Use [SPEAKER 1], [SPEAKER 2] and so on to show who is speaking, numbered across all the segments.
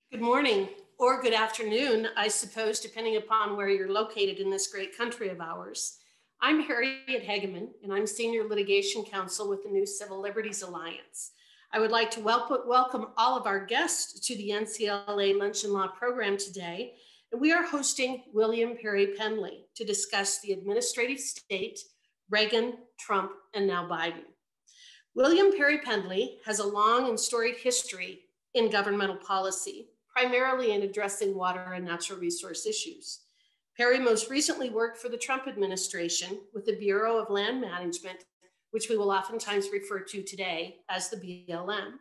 [SPEAKER 1] Good morning, or good afternoon, I suppose, depending upon where you're located in this great country of ours. I'm Harriet Hageman, and I'm Senior Litigation Counsel with the New Civil Liberties Alliance. I would like to welcome all of our guests to the NCLA Lunch and Law program today. And we are hosting William Perry Pendley to discuss the administrative state, Reagan, Trump, and now Biden. William Perry Pendley has a long and storied history in governmental policy, primarily in addressing water and natural resource issues. Perry most recently worked for the Trump administration with the Bureau of Land Management, which we will oftentimes refer to today as the BLM.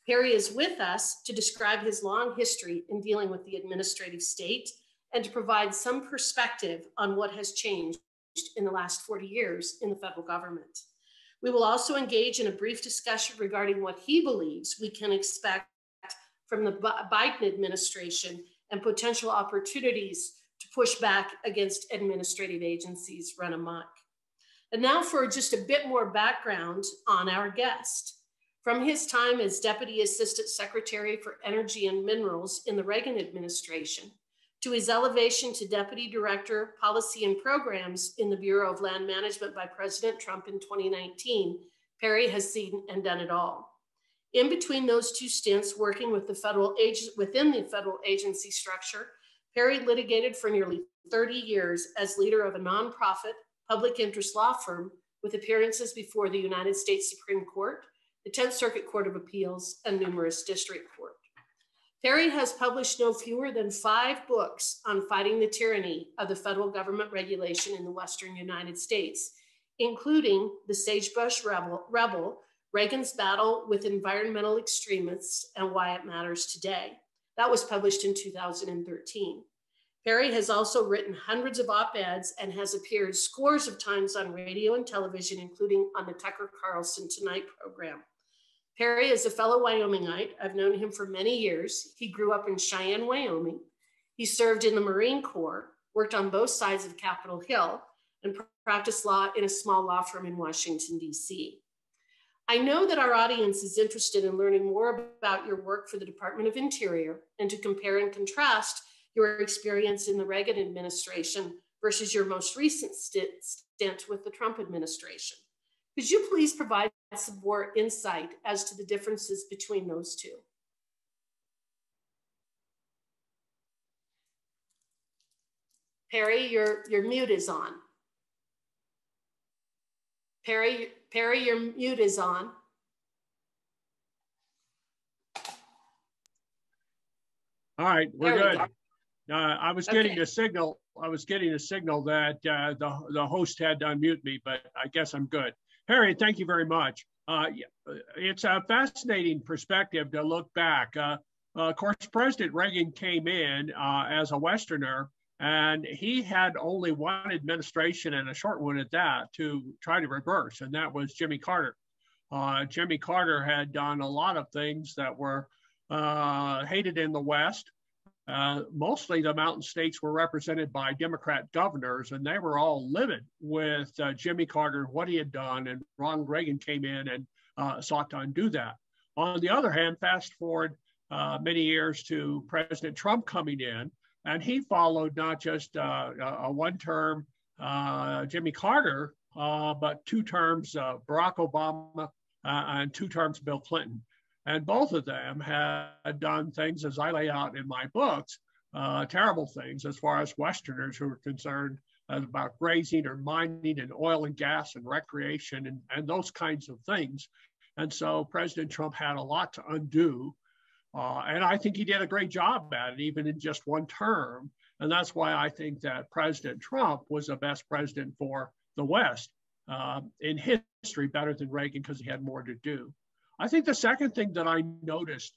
[SPEAKER 1] Perry is with us to describe his long history in dealing with the administrative state and to provide some perspective on what has changed in the last 40 years in the federal government. We will also engage in a brief discussion regarding what he believes we can expect from the Biden administration and potential opportunities to push back against administrative agencies run amok. And now for just a bit more background on our guest. From his time as Deputy Assistant Secretary for Energy and Minerals in the Reagan Administration, to his elevation to Deputy Director, Policy and Programs in the Bureau of Land Management by President Trump in 2019, Perry has seen and done it all. In between those two stints working with within the federal agency structure, Perry litigated for nearly 30 years as leader of a nonprofit public interest law firm with appearances before the United States Supreme Court, the 10th Circuit Court of Appeals, and numerous district courts. Perry has published no fewer than 5 books on fighting the tyranny of the federal government regulation in the Western United States, including The Sagebrush Rebel, Reagan's Battle with Environmental Extremists and Why It Matters Today. That was published in 2013. Perry has also written hundreds of op-eds and has appeared scores of times on radio and television, including on the Tucker Carlson Tonight program. Perry is a fellow Wyomingite. I've known him for many years. He grew up in Cheyenne, Wyoming. He served in the Marine Corps, worked on both sides of Capitol Hill, and practiced law in a small law firm in Washington, D.C. I know that our audience is interested in learning more about your work for the Department of Interior and to compare and contrast your experience in the Reagan administration versus your most recent stint with the Trump administration. Could you please provide some more insight as to the differences between those two? Perry, your mute is on. Perry, your mute is on.
[SPEAKER 2] All right, we're good. I was getting a signal. I was getting a signal that the host had to unmute me, but I guess I'm good. Harriet, thank you very much. It's a fascinating perspective to look back. Of course, President Reagan came in as a Westerner, and he had only one administration, and a short one at that, to try to reverse, and that was Jimmy Carter. Jimmy Carter had done a lot of things that were hated in the West. Mostly the mountain states were represented by Democrat governors, and they were all livid with Jimmy Carter, what he had done, and Ronald Reagan came in and sought to undo that. On the other hand, fast forward many years to President Trump coming in, and he followed not just a one-term Jimmy Carter, but 2 terms Barack Obama and 2 terms Bill Clinton. And both of them had done things, as I lay out in my books, terrible things as far as Westerners who were concerned about grazing or mining and oil and gas and recreation and those kinds of things. And so President Trump had a lot to undo. And I think he did a great job at it, even in just 1 term. And that's why I think that President Trump was the best president for the West in history, better than Reagan, because he had more to do. I think the second thing that I noticed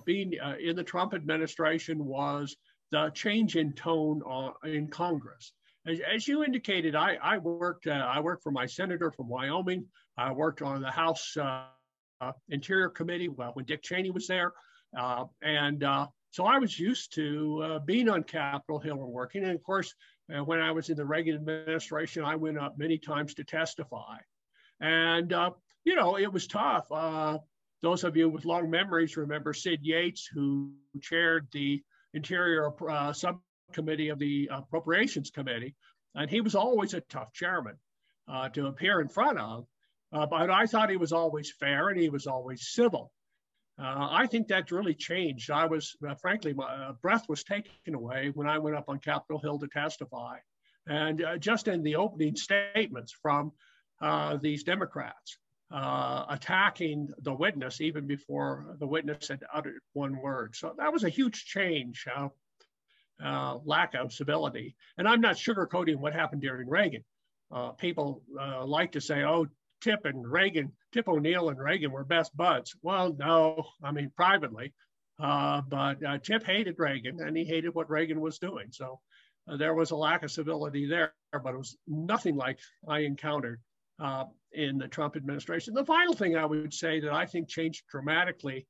[SPEAKER 2] being in the Trump administration was the change in tone in Congress. As you indicated, I worked for my senator from Wyoming. I worked on the House Interior Committee when Dick Cheney was there. So I was used to being on Capitol Hill and working. And of course, when I was in the Reagan administration, I went up many times to testify. And, you know, it was tough. those of you with long memories remember Sid Yates, who chaired the Interior Subcommittee of the Appropriations Committee. And he was always a tough chairman to appear in front of. But I thought he was always fair and he was always civil. I think that's really changed. I was, frankly, my breath was taken away when I went up on Capitol Hill to testify. And just in the opening statements from these Democrats, attacking the witness even before the witness had uttered one word. So that was a huge change, lack of civility. And I'm not sugarcoating what happened during Reagan. People like to say, oh, Tip O'Neill and Reagan were best buds. Well, no, I mean, privately, but Tip hated Reagan and he hated what Reagan was doing. So there was a lack of civility there, but it was nothing like I encountered in the Trump administration. The final thing I would say that I think changed dramatically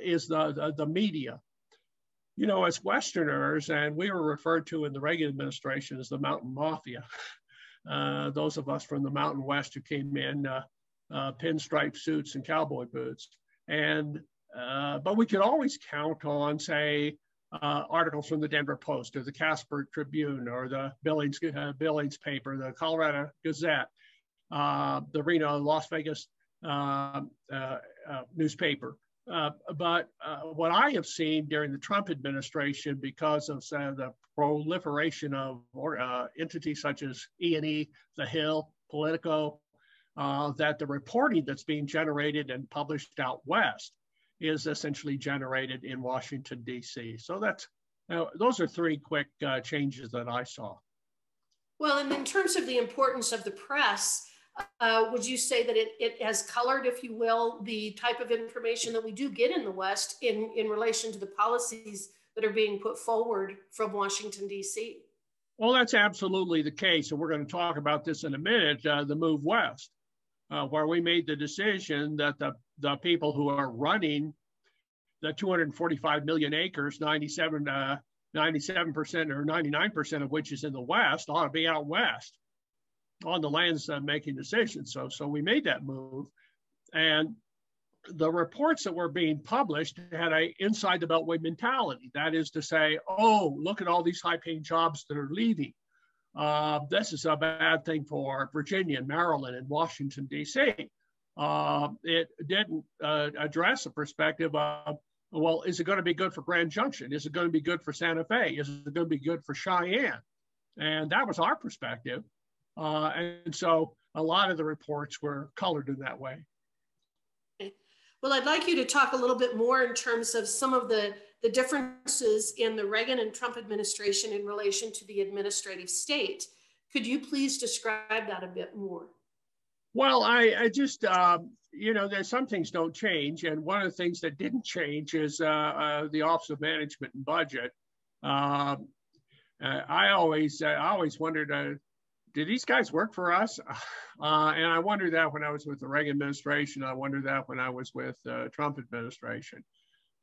[SPEAKER 2] is the media. You know, as Westerners, and we were referred to in the Reagan administration as the Mountain Mafia, those of us from the Mountain West who came in pinstripe suits and cowboy boots. And but we could always count on, say, articles from the Denver Post or the Casper Tribune or the Billings paper, the Colorado Gazette, the Reno, Las Vegas newspaper. But what I have seen during the Trump administration, because of the proliferation of entities such as E&E, The Hill, Politico, that the reporting that's being generated and published out west is essentially generated in Washington, D.C. So that's those are three quick changes that I saw.
[SPEAKER 1] Well, and in terms of the importance of the press, would you say that it has colored, if you will, the type of information that we do get in the West in relation to the policies that are being put forward from Washington, D.C.?
[SPEAKER 2] Well, that's absolutely the case. And we're going to talk about this in a minute, the move west, where we made the decision that the people who are running the 245 million acres, 97% or 99% of which is in the West, ought to be out west on the lands making decisions. So we made that move. And the reports that were being published had a inside the Beltway mentality. That is to say, oh, look at all these high-paying jobs that are leaving. This is a bad thing for Virginia and Maryland and Washington, D.C. It didn't address the perspective of, well, is it going to be good for Grand Junction? Is it going to be good for Santa Fe? Is it going to be good for Cheyenne? And that was our perspective. And so a lot of the reports were colored in that way.
[SPEAKER 1] Well, I'd like you to talk a little bit more in terms of some of the differences in the Reagan and Trump administration in relation to the administrative state. Could you please describe that a bit more?
[SPEAKER 2] Well, I just, you know, there's some things don't change. And one of the things that didn't change is the Office of Management and Budget. I always wondered, did these guys work for us? And I wondered that when I was with the Reagan administration. I wondered that when I was with the Trump administration.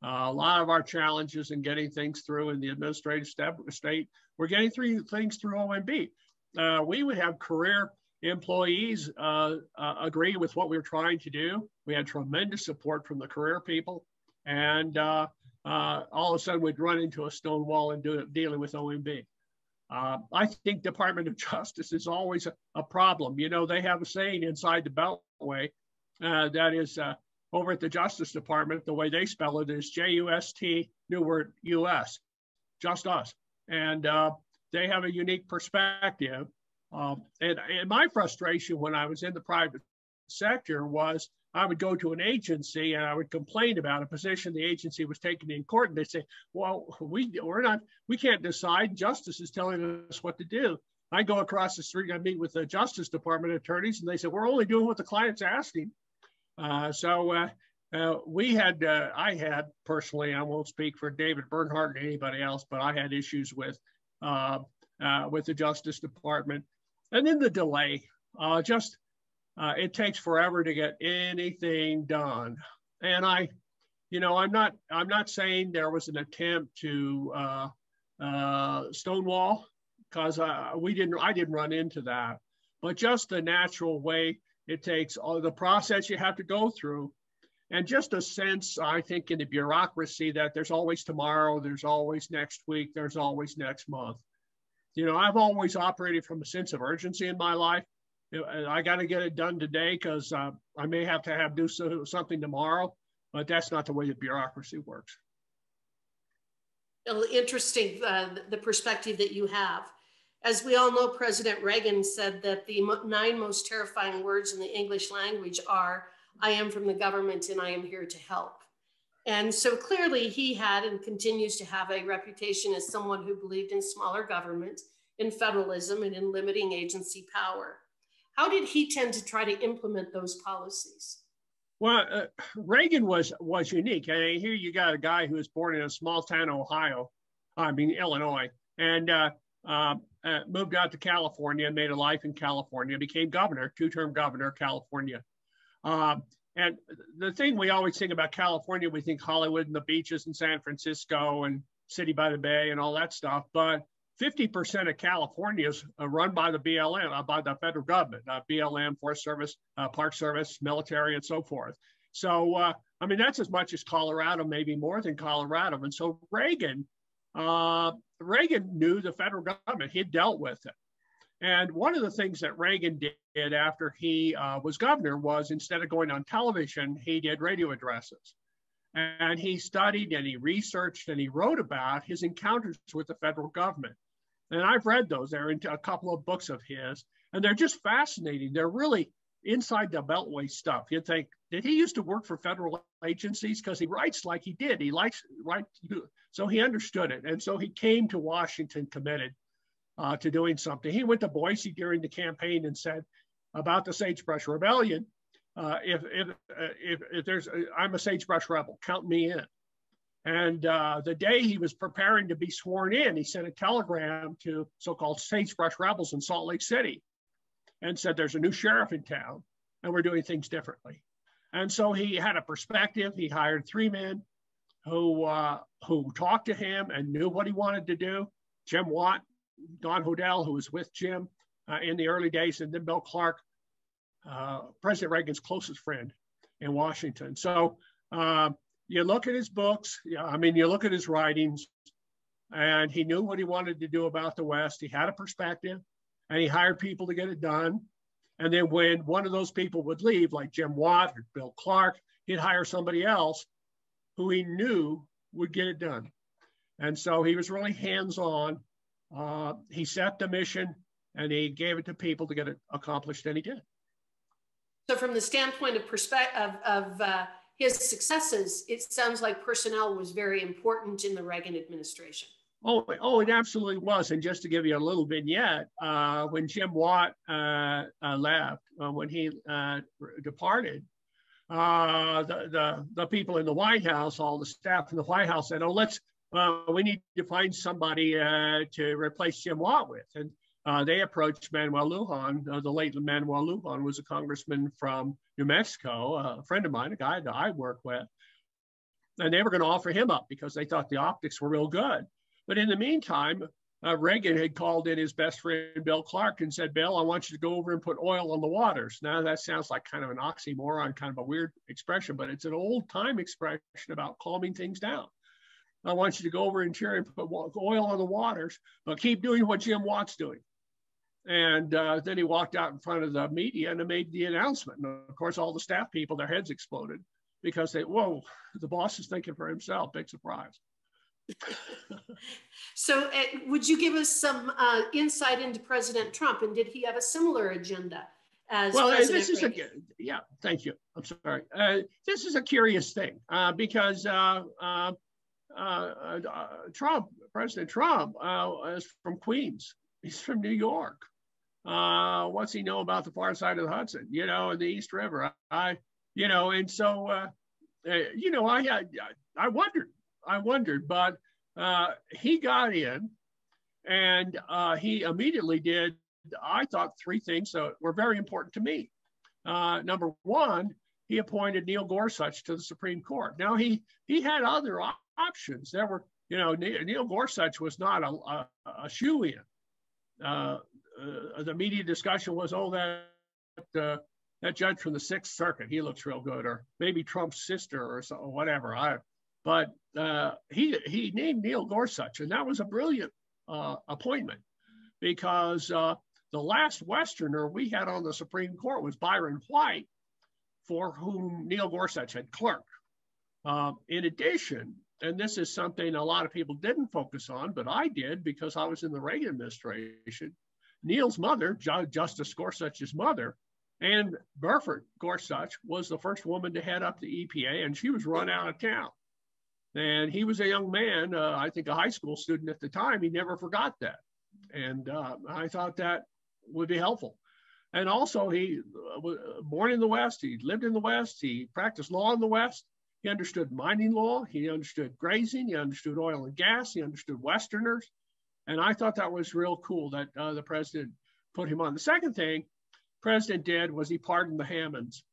[SPEAKER 2] A lot of our challenges in getting things through in the administrative state, we're getting things through OMB. We would have career employees agree with what we were trying to do. We had tremendous support from the career people. And all of a sudden we'd run into a stone wall and dealing with OMB. I think Department of Justice is always a problem. You know, they have a saying inside the Beltway that is over at the Justice Department, the way they spell it is J-U-S-T, new word, U-S, just us. And they have a unique perspective. And my frustration when I was in the private sector was I would go to an agency and I would complain about a position the agency was taking in court, and they'd say, well, we can't decide. Justice is telling us what to do. I go across the street, I meet with the Justice Department attorneys, and they say, we're only doing what the client's asking. I had personally, I won't speak for David Bernhardt or anybody else, but I had issues with the Justice Department. And then the delay, it takes forever to get anything done. And I'm not saying there was an attempt to stonewall, because I didn't run into that, but just the natural way it takes, all the process you have to go through. and just a sense, I think, in the bureaucracy that there's always tomorrow, there's always next week, there's always next month. You know, I've always operated from a sense of urgency in my life. I got to get it done today because I may have to do something tomorrow, but that's not the way the bureaucracy works.
[SPEAKER 1] Interesting, the perspective that you have. As we all know, President Reagan said that the 9 most terrifying words in the English language are, "I am from the government and I am here to help." And so clearly he had and continues to have a reputation as someone who believed in smaller government, in federalism, and in limiting agency power. How did he tend to try to implement those policies?
[SPEAKER 2] Well, Reagan was unique. And here you got a guy who was born in a small town, Illinois, and moved out to California and made a life in California, became governor, 2-term governor of California. And the thing we always think about California, we think Hollywood and the beaches in San Francisco and City by the Bay and all that stuff. But 50% of California is run by the BLM, by the federal government, BLM, Forest Service, Park Service, military, and so forth. So, I mean, that's as much as Colorado, maybe more than Colorado. And so Reagan knew the federal government. He had dealt with it. And one of the things that Reagan did after he was governor was, instead of going on television, he did radio addresses. And he studied and he researched and he wrote about his encounters with the federal government. And I've read those. They're in a couple of books of his, and they're just fascinating. They're really inside the Beltway stuff. You'd think, did he used to work for federal agencies? Because he writes like he did. He likes write, so he understood it. And so he came to Washington committed to doing something. He went to Boise during the campaign and said about the Sagebrush Rebellion, if there's, I'm a Sagebrush rebel, count me in. And the day he was preparing to be sworn in, he sent a telegram to so-called Sagebrush rebels in Salt Lake City and said, there's a new sheriff in town and we're doing things differently. And so he had a perspective. He hired 3 men who talked to him and knew what he wanted to do. Jim Watt, Don Hodel, who was with Jim in the early days, and then Bill Clark, President Reagan's closest friend in Washington. So you look at his books, you look at his writings, and he knew what he wanted to do about the West. He had a perspective, and he hired people to get it done. And then when one of those people would leave, like Jim Watt or Bill Clark, he'd hire somebody else who he knew would get it done. And so he was really hands-on. He set the mission, and he gave it to people to get it accomplished, and he did.
[SPEAKER 1] So from the standpoint of his successes, it sounds like personnel was very important in the Reagan administration.
[SPEAKER 2] Oh, it absolutely was. And just to give you a little vignette, when Jim Watt left, when he departed, the people in the White House, all the staff in the White House said, we need to find somebody to replace Jim Watt with. And they approached Manuel Lujan. The late Manuel Lujan was a congressman from New Mexico, a friend of mine, a guy that I work with. And they were going to offer him up because they thought the optics were real good. But in the meantime, Reagan had called in his best friend, Bill Clark, and said, Bill, I want you to go over and put oil on the waters. Now, that sounds like kind of an oxymoron, kind of a weird expression, but it's an old time expression about calming things down. I want you to go over and put oil on the waters, but keep doing what Jim Watt's doing. And then he walked out in front of the media and made the announcement. And of course, all the staff people, their heads exploded because whoa, the boss is thinking for himself. Big surprise.
[SPEAKER 1] So would you give us some insight into President Trump? And did he have a similar agenda as President Reagan?
[SPEAKER 2] Thank you. I'm sorry. This is a curious thing because President Trump is from Queens. He's from New York. What's he know about the far side of the Hudson, and the East River? And so, I wondered, but he got in and he immediately did, I thought, 3 things that were very important to me. Number one, he appointed Neil Gorsuch to the Supreme Court. Now, he had other options. There were, Neil Gorsuch was not a shoo-in. The media discussion was, that that judge from the Sixth Circuit, he looks real good, or maybe Trump's sister or so, or whatever. But he named Neil Gorsuch, and that was a brilliant appointment, because the last Westerner we had on the Supreme Court was Byron White, for whom Neil Gorsuch had clerked. In addition, and this is something a lot of people didn't focus on, but I did because I was in the Reagan administration, Neil's mother, Justice Gorsuch's mother, Anne Burford Gorsuch, was the first woman to head up the EPA, and she was run out of town. And he was a young man, I think a high school student at the time. He never forgot that. And I thought that would be helpful. And also, he was born in the West. He lived in the West. He practiced law in the West. He understood mining law. He understood grazing. He understood oil and gas. He understood Westerners. And I thought that was real cool that the president put him on. The second thing the president did was he pardoned the Hammonds.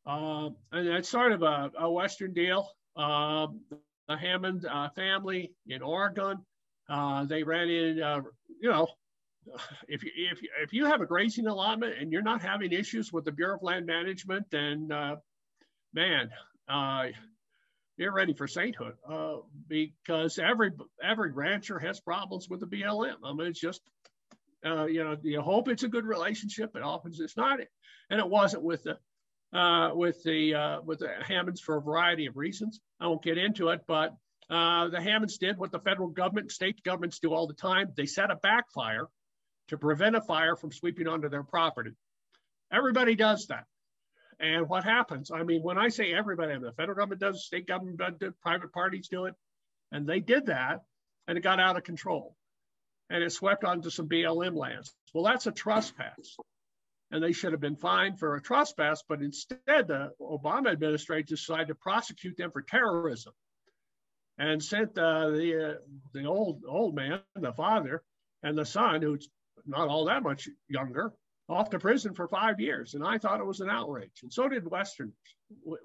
[SPEAKER 2] And that's sort of a Western deal. The Hammond family in Oregon, they ran in, if you have a grazing allotment and you're not having issues with the Bureau of Land Management, then man, you're ready for sainthood, because every rancher has problems with the BLM. I mean, it's just, you hope it's a good relationship, but often it's not. And it wasn't with the Hammonds for a variety of reasons. I won't get into it, but the Hammonds did what the federal government, state governments do all the time. They set a backfire to prevent a fire from sweeping onto their property. Everybody does that. And what happens? I mean, when I say everybody, the federal government does, the state government does, private parties do it. And they did that, and it got out of control. And it swept onto some BLM lands. Well, that's a trespass. And they should have been fined for a trespass, but instead the Obama administration decided to prosecute them for terrorism, and sent the old man, the father, and the son, who's not all that much younger, off to prison for 5 years. And I thought it was an outrage, and so did Westerners.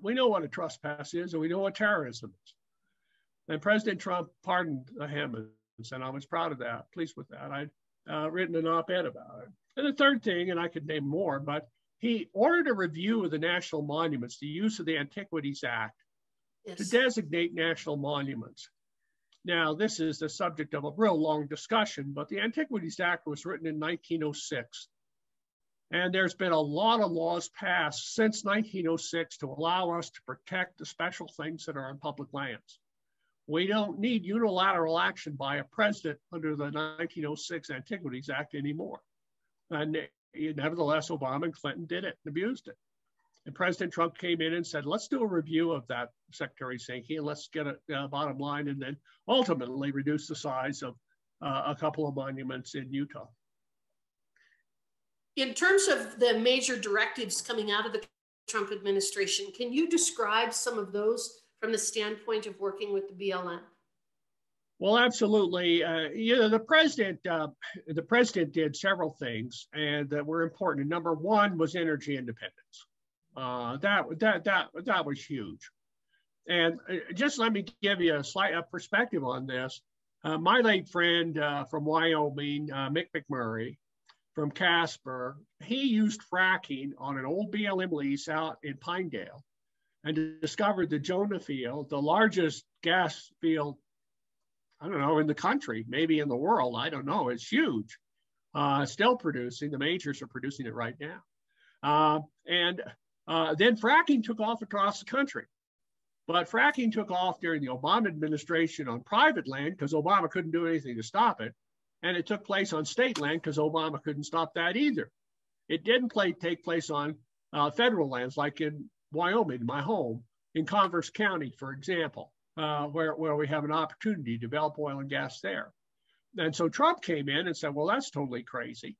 [SPEAKER 2] We know what a trespass is, and we know what terrorism is. And President Trump pardoned the Hammonds, and I was proud of that, pleased with that. I'd written an op-ed about it. And the third thing, and I could name more, but he ordered a review of the national monuments, the use of the Antiquities Act, yes, to designate national monuments. Now, this is the subject of a real long discussion, but the Antiquities Act was written in 1906. And there's been a lot of laws passed since 1906 to allow us to protect the special things that are on public lands. We don't need unilateral action by a president under the 1906 Antiquities Act anymore. And nevertheless, Obama and Clinton did it and abused it. And President Trump came in and said, let's do a review of that, Secretary Sankey, and let's get a bottom line, and then ultimately reduce the size of a couple of monuments in Utah.
[SPEAKER 1] In terms of the major directives coming out of the Trump administration, can you describe some of those from the standpoint of working with the BLM?
[SPEAKER 2] Well, absolutely. The president did several things and that were important. Number one was energy independence. That was huge. And just let me give you a slight perspective on this. My late friend from Wyoming, Mick McMurray, from Casper, he used fracking on an old BLM lease out in Pinedale and discovered the Jonah field, the largest gas field, I don't know, in the country, maybe in the world, I don't know. It's huge. Still producing. The majors are producing it right now. Then fracking took off across the country. But fracking took off during the Obama administration on private land because Obama couldn't do anything to stop it. And it took place on state land because Obama couldn't stop that either. It didn't take place on federal lands, like in Wyoming, my home, in Converse County, for example. Where we have an opportunity to develop oil and gas there. And so Trump came in and said, well, that's totally crazy.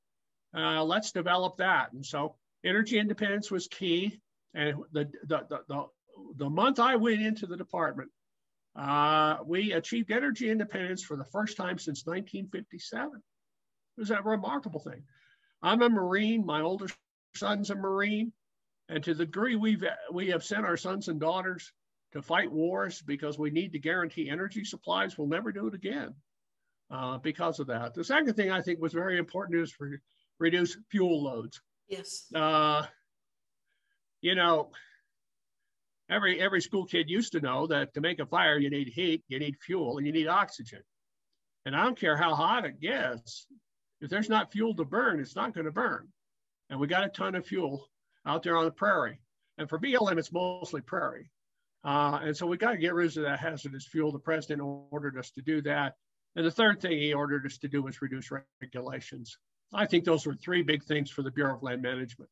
[SPEAKER 2] Let's develop that. And so energy independence was key. And the month I went into the department, we achieved energy independence for the first time since 1957. It was a remarkable thing. I'm a Marine. My older son's a Marine. And to the degree we have sent our sons and daughters to fight wars because we need to guarantee energy supplies, we'll never do it again because of that. The second thing I think was very important is reduce fuel loads.
[SPEAKER 1] Yes.
[SPEAKER 2] you know, every school kid used to know that to make a fire, you need heat, you need fuel, and you need oxygen. And I don't care how hot it gets, if there's not fuel to burn, it's not going to burn. And we got a ton of fuel out there on the prairie. And for BLM, it's mostly prairie. And so we got to get rid of that hazardous fuel. The president ordered us to do that. And the third thing he ordered us to do was reduce regulations. I think those were three big things for the Bureau of Land Management.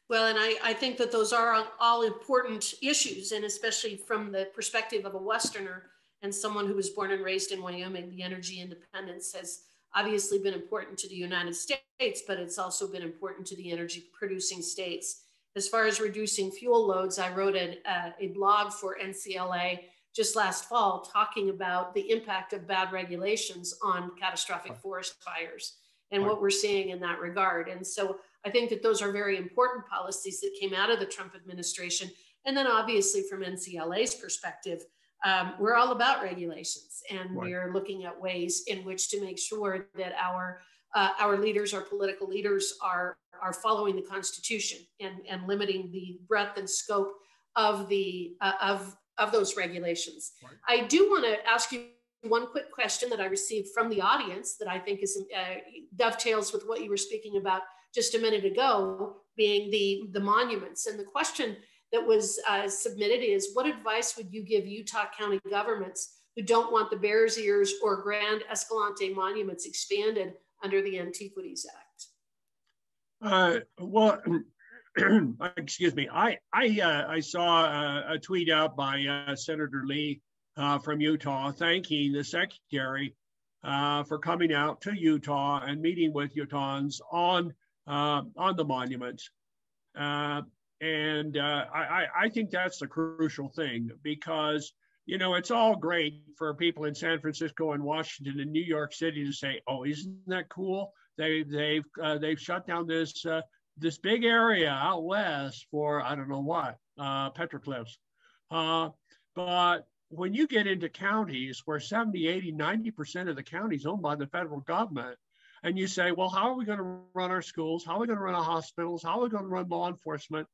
[SPEAKER 1] Well, and I think that those are all important issues, and especially from the perspective of a Westerner and someone who was born and raised in Wyoming, the energy independence has obviously been important to the United States, but it's also been important to the energy producing states. As far as reducing fuel loads, I wrote a blog for NCLA just last fall talking about the impact of bad regulations on catastrophic forest fires and what we're seeing in that regard. And so I think that those are very important policies that came out of the Trump administration. And then obviously from NCLA's perspective, we're all about regulations, and we're looking at ways in which to make sure that our leaders, our political leaders are following the Constitution and limiting the breadth and scope of those regulations. I do want to ask you one quick question that I received from the audience that I think is dovetails with what you were speaking about just a minute ago, being the monuments. And the question that was submitted is, what advice would you give Utah County governments who don't want the Bears Ears or Grand Escalante monuments expanded under the Antiquities Act?
[SPEAKER 2] Well, excuse me. I saw a tweet out by Senator Lee from Utah thanking the secretary for coming out to Utah and meeting with Utahns on the monuments. And I think that's the crucial thing, because, you know, it's all great for people in San Francisco and Washington and New York City to say, "Oh, isn't that cool? They've shut down this big area out west for I don't know what, petroglyphs." But when you get into counties where 70, 80, 90% of the county is owned by the federal government, and you say, well, how are we going to run our schools? How are we going to run our hospitals? How are we going to run law enforcement?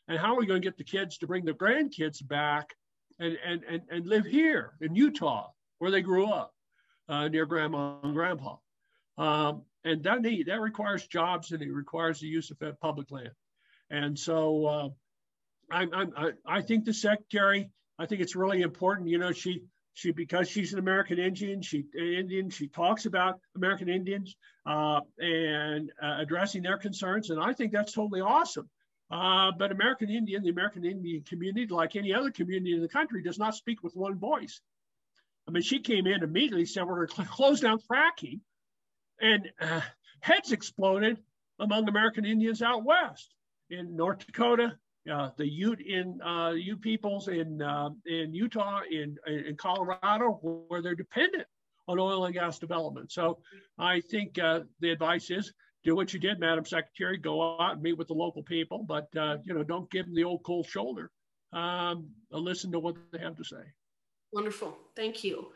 [SPEAKER 2] And how are we going to get the kids to bring their grandkids back and live here in Utah, where they grew up, near grandma and grandpa? And that requires jobs, and it requires the use of public land. And so I think the secretary, I think it's really important. You know, she because she's an American Indian, she talks about American Indians and addressing their concerns, and I think that's totally awesome. But the American Indian community, like any other community in the country, does not speak with one voice. I mean, she came in immediately, said we're going to close down fracking, and heads exploded among American Indians out west in North Dakota, the Ute peoples in Utah, in Colorado, where they're dependent on oil and gas development. So I think the advice is, do what you did, Madam Secretary, go out and meet with the local people, but you know, don't give them the old cold shoulder. Listen to what they have to say.
[SPEAKER 1] Wonderful, thank you.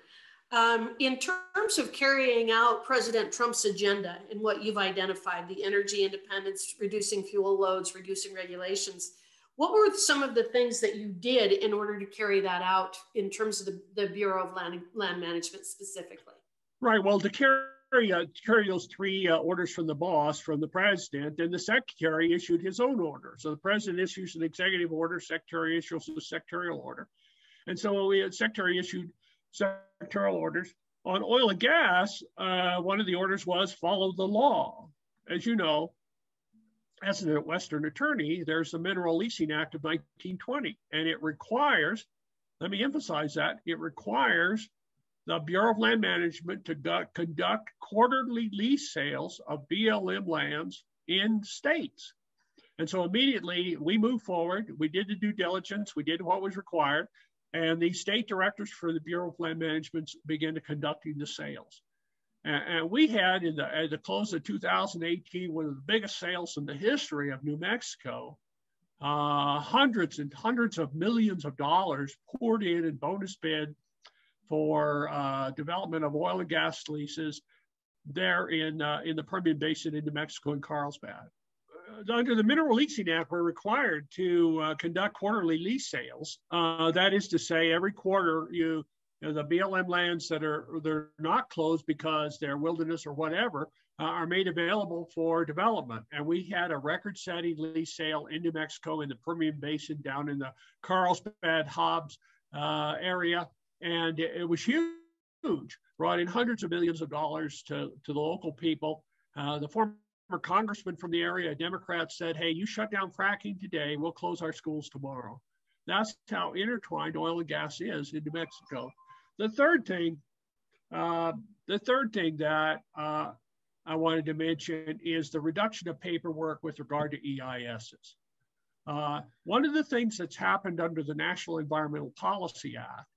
[SPEAKER 1] In terms of carrying out President Trump's agenda and what you've identified, the energy independence, reducing fuel loads, reducing regulations, what were some of the things that you did in order to carry that out in terms of the Bureau of Land Management specifically? Right,
[SPEAKER 2] well, to carry those three orders from the boss, from the president, and the secretary issued his own order. So the president issues an executive order, secretary issues a secretarial order. And so the secretary issued secretarial orders. On oil and gas, one of the orders was follow the law. As you know, as a Western attorney, there's the Mineral Leasing Act of 1920, and it requires, let me emphasize that, it requires the Bureau of Land Management to conduct quarterly lease sales of BLM lands in states. And so immediately we moved forward, we did the due diligence, we did what was required, and the state directors for the Bureau of Land Management began to conducting the sales. And we had, at the close of 2018, one of the biggest sales in the history of New Mexico. Hundreds and hundreds of millions of dollars poured in bonus bid for development of oil and gas leases there in the Permian Basin in New Mexico and Carlsbad. under the Mineral Leasing Act, we're required to conduct quarterly lease sales. That is to say, every quarter, the BLM lands they're not closed because they're wilderness or whatever are made available for development. And we had a record-setting lease sale in New Mexico in the Permian Basin, down in the Carlsbad, Hobbs area, and it was huge. Brought in hundreds of millions of dollars to the local people. The former congressman from the area, a Democrat, said, "Hey, you shut down fracking today, we'll close our schools tomorrow." That's how intertwined oil and gas is in New Mexico. The third thing that I wanted to mention is the reduction of paperwork with regard to EISs. One of the things that's happened under the National Environmental Policy Act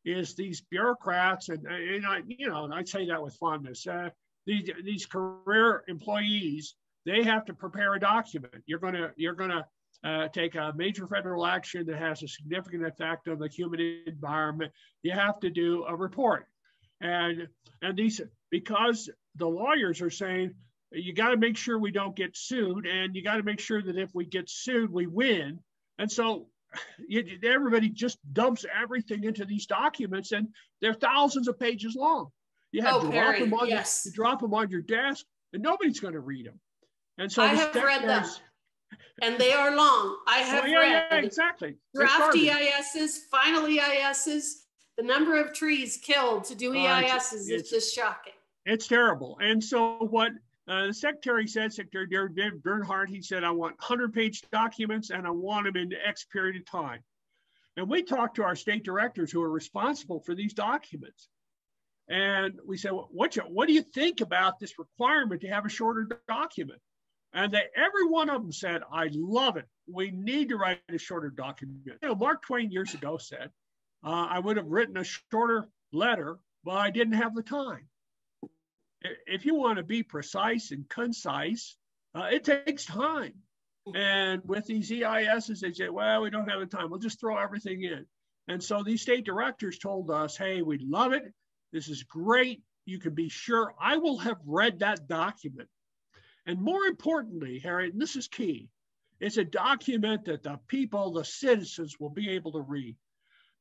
[SPEAKER 2] is these bureaucrats, and I'd say that with fondness, these career employees, they have to prepare a document. You're gonna take a major federal action that has a significant effect on the human environment. You have to do a report, and these, because the lawyers are saying you got to make sure we don't get sued, and you got to make sure that if we get sued, we win. And so everybody just dumps everything into these documents, and they're thousands of pages long. You have to drop them on your desk, and nobody's going to read them. And so
[SPEAKER 1] I have read them, and they are long. I have read
[SPEAKER 2] exactly.
[SPEAKER 1] Draft EISs, final EISs, the number of trees killed to do EISs. It's just shocking.
[SPEAKER 2] It's terrible. And so what the secretary said, Secretary Bernhardt, he said, I want 100-page documents, and I want them in X period of time. And we talked to our state directors who are responsible for these documents. And we said, well, what do you think about this requirement to have a shorter document? And every one of them said, I love it. We need to write a shorter document. Mark Twain years ago said, I would have written a shorter letter, but I didn't have the time. If you want to be precise and concise, it takes time. And with these EISs, they say, well, we don't have the time. We'll just throw everything in. And so these state directors told us, hey, we love it. This is great. You can be sure I will have read that document. And more importantly, Harriet, and this is key, it's a document that the people, the citizens, will be able to read.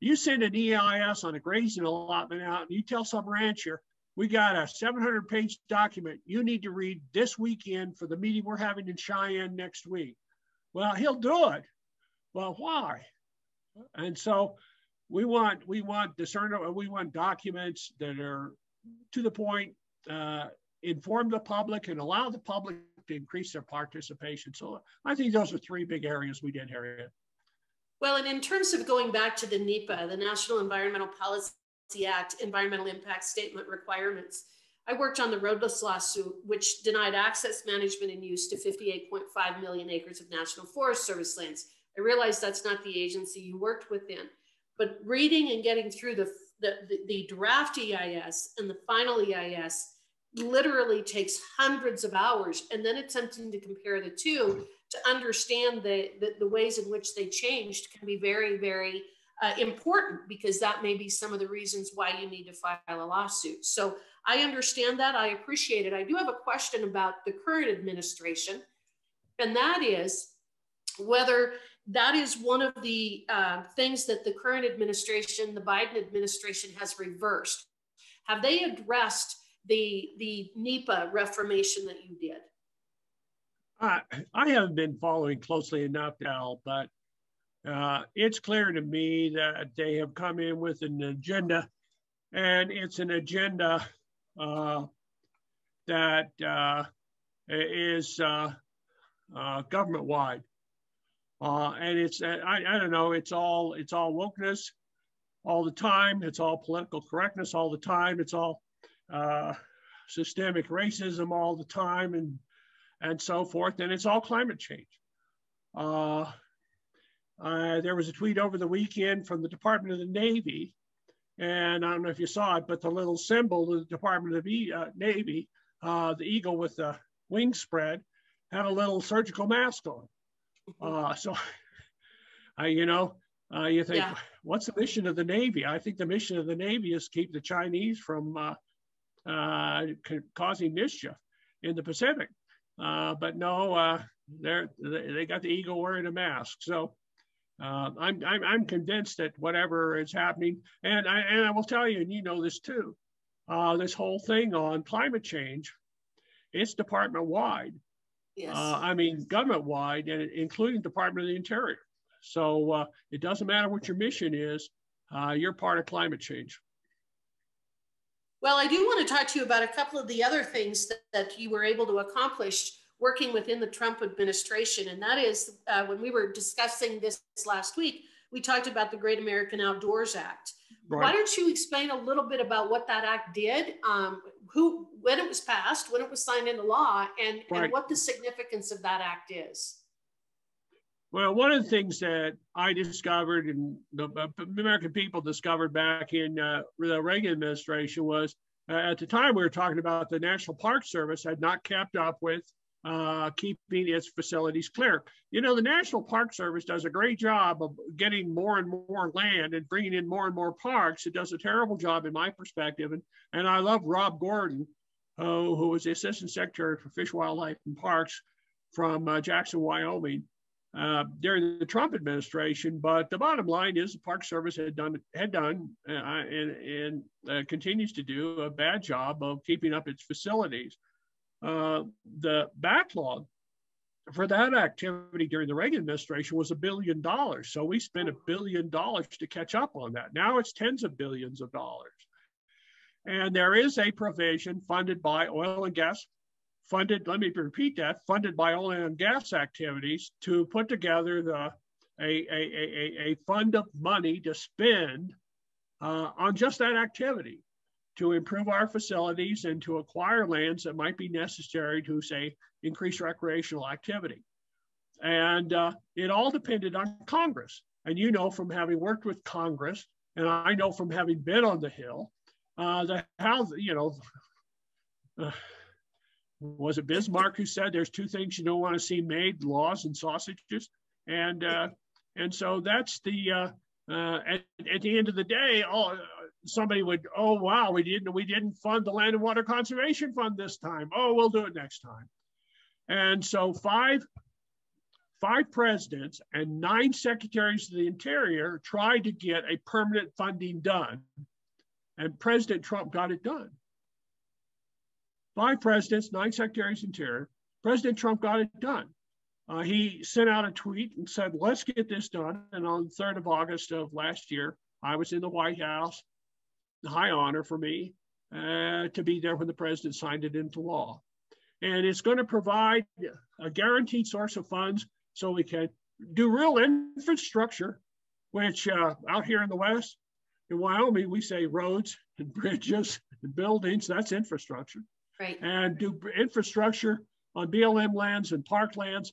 [SPEAKER 2] You send an EIS on a grazing allotment out, and you tell some rancher, we got a 700-page document you need to read this weekend for the meeting we're having in Cheyenne next week. Well, he'll do it. Well, why? And so we want discernible, we want documents that are to the point, inform the public and allow the public to increase their participation. So I think those are three big areas we did, Harriet.
[SPEAKER 1] Well, and in terms of going back to the NEPA, the National Environmental Policy Act, Environmental Impact Statement requirements, I worked on the roadless lawsuit, which denied access, management, and use to 58.5 million acres of National Forest Service lands. I realize that's not the agency you worked within, but reading and getting through the draft EIS and the final EIS literally takes hundreds of hours, and then attempting to compare the two to understand the ways in which they changed can be very, very important, because that may be some of the reasons why you need to file a lawsuit. So I understand that. I appreciate it. I do have a question about the current administration, and that is whether that is one of the things that the current administration, the Biden administration, has reversed. Have they addressed the NEPA reformation that you did?
[SPEAKER 2] I haven't been following closely enough now, but it's clear to me that they have come in with an agenda, and it's an agenda that is government-wide, and it's I don't know, it's all wokeness all the time. It's all political correctness all the time. It's all systemic racism all the time, and so forth, and it's all climate change. There was a tweet over the weekend from the Department of the Navy, and I don't know if you saw it, but the little symbol of the Department of the Navy, the eagle with the wings spread, had a little surgical mask on. So, you think, what's the mission of the Navy? I think the mission of the Navy is to keep the Chinese from causing mischief in the Pacific. But no, They got the eagle wearing a mask. So I'm convinced that whatever is happening, and I will tell you, and you know this too, this whole thing on climate change, it's department wide.
[SPEAKER 1] Yes.
[SPEAKER 2] I mean, government wide, and including Department of the Interior. So it doesn't matter what your mission is, you're part of climate change.
[SPEAKER 1] Well, I do want to talk to you about a couple of the other things that you were able to accomplish working within the Trump administration. And that is when we were discussing this last week, we talked about the Great American Outdoors Act. Right. Why don't you explain a little bit about what that act did, when it was passed, when it was signed into law, and what the significance of that act is?
[SPEAKER 2] Well, one of the things that I discovered and the American people discovered back in the Reagan administration was at the time we were talking about the National Park Service had not kept up with keeping its facilities clear. You know, the National Park Service does a great job of getting more and more land and bringing in more and more parks. It does a terrible job in my perspective. And I love Rob Gordon, who was the Assistant Secretary for Fish, Wildlife, and Parks from Jackson, Wyoming, during the Trump administration. But the bottom line is the Park Service had done and continues to do a bad job of keeping up its facilities. The backlog for that activity during the Reagan administration was $1 billion. So we spent $1 billion to catch up on that. Now it's tens of billions of dollars. And there is a provision funded by oil and gas, funded by oil and gas activities to put together a fund of money to spend on just that activity, to improve our facilities and to acquire lands that might be necessary to, say, increase recreational activity. And it all depended on Congress. And you know, from having worked with Congress, and I know from having been on the Hill, was it Bismarck who said there's two things you don't want to see made, laws and sausages? And so that's the, at the end of the day, somebody would, oh, wow, we didn't fund the Land and Water Conservation Fund this time. Oh, we'll do it next time. And so five presidents and 9 secretaries of the Interior tried to get a permanent funding done. And President Trump got it done. 5 presidents, 9 secretaries of the Interior. President Trump got it done. He sent out a tweet and said, let's get this done. And on the 3rd of August of last year, I was in the White House. High honor for me to be there when the president signed it into law. And it's going to provide a guaranteed source of funds so we can do real infrastructure, which out here in the West, in Wyoming, we say roads and bridges and buildings, that's infrastructure.
[SPEAKER 1] Right.
[SPEAKER 2] And do infrastructure on BLM lands and park lands,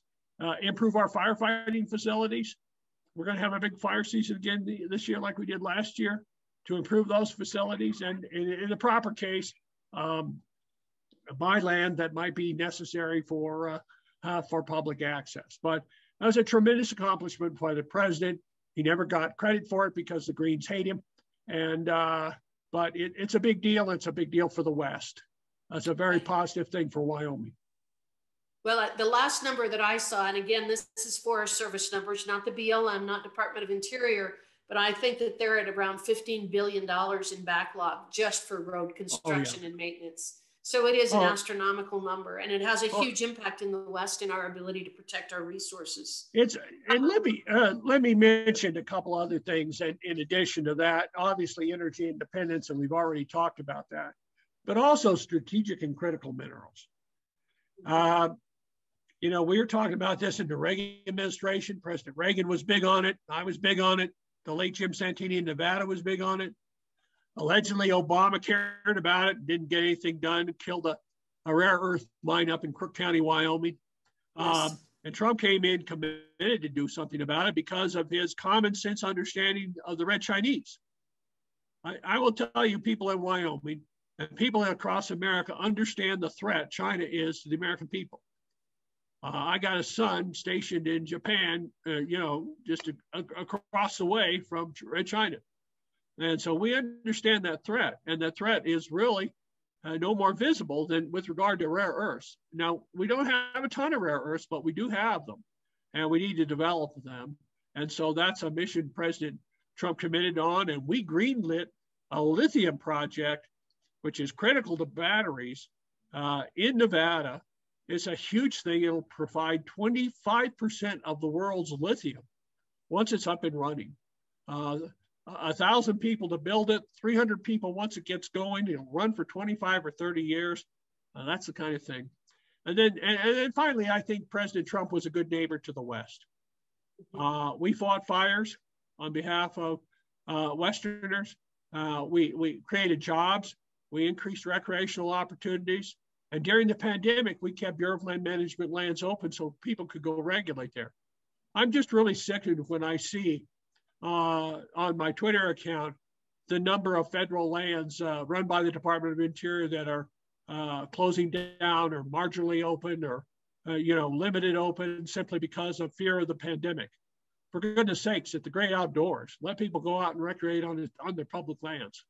[SPEAKER 2] improve our firefighting facilities. We're going to have a big fire season again this year like we did last year, to improve those facilities, and in the proper case, buy land that might be necessary for public access. But that was a tremendous accomplishment by the president. He never got credit for it because the Greens hate him. And but it's a big deal. It's a big deal for the West. It's a very positive thing for Wyoming.
[SPEAKER 1] Well, the last number that I saw, and again, this is Forest Service numbers, not the BLM, not Department of Interior, but I think that they're at around $15 billion in backlog just for road construction and maintenance. So it is an astronomical number, and it has a huge impact in the West in our ability to protect our resources.
[SPEAKER 2] And let me mention a couple other things in addition to that. Obviously, energy independence, and we've already talked about that, but also strategic and critical minerals. You know, we were talking about this in the Reagan administration. President Reagan was big on it. I was big on it. The late Jim Santini in Nevada was big on it. Allegedly, Obama cared about it, didn't get anything done, killed a rare earth mine up in Crook County, Wyoming. Yes. And Trump came in committed to do something about it because of his common sense understanding of the Red Chinese. I will tell you, people in Wyoming and people across America understand the threat China is to the American people. I got a son stationed in Japan, you know, just across the way from China. And so we understand that threat. And that threat is really no more visible than with regard to rare earths. Now, we don't have a ton of rare earths, but we do have them, and we need to develop them. And so that's a mission President Trump committed on, and we greenlit a lithium project, which is critical to batteries in Nevada. It's a huge thing. It'll provide 25% of the world's lithium once it's up and running. 1,000 people to build it, 300 people once it gets going. It'll run for 25 or 30 years. That's the kind of thing. And then finally, I think President Trump was a good neighbor to the West. We fought fires on behalf of Westerners. We created jobs. We increased recreational opportunities. And during the pandemic, we kept Bureau of Land Management lands open so people could go regulate there. I'm just really sickened when I see on my Twitter account the number of federal lands run by the Department of Interior that are closing down or marginally open or limited open simply because of fear of the pandemic. For goodness sakes, at the great outdoors, let people go out and recreate on their public lands.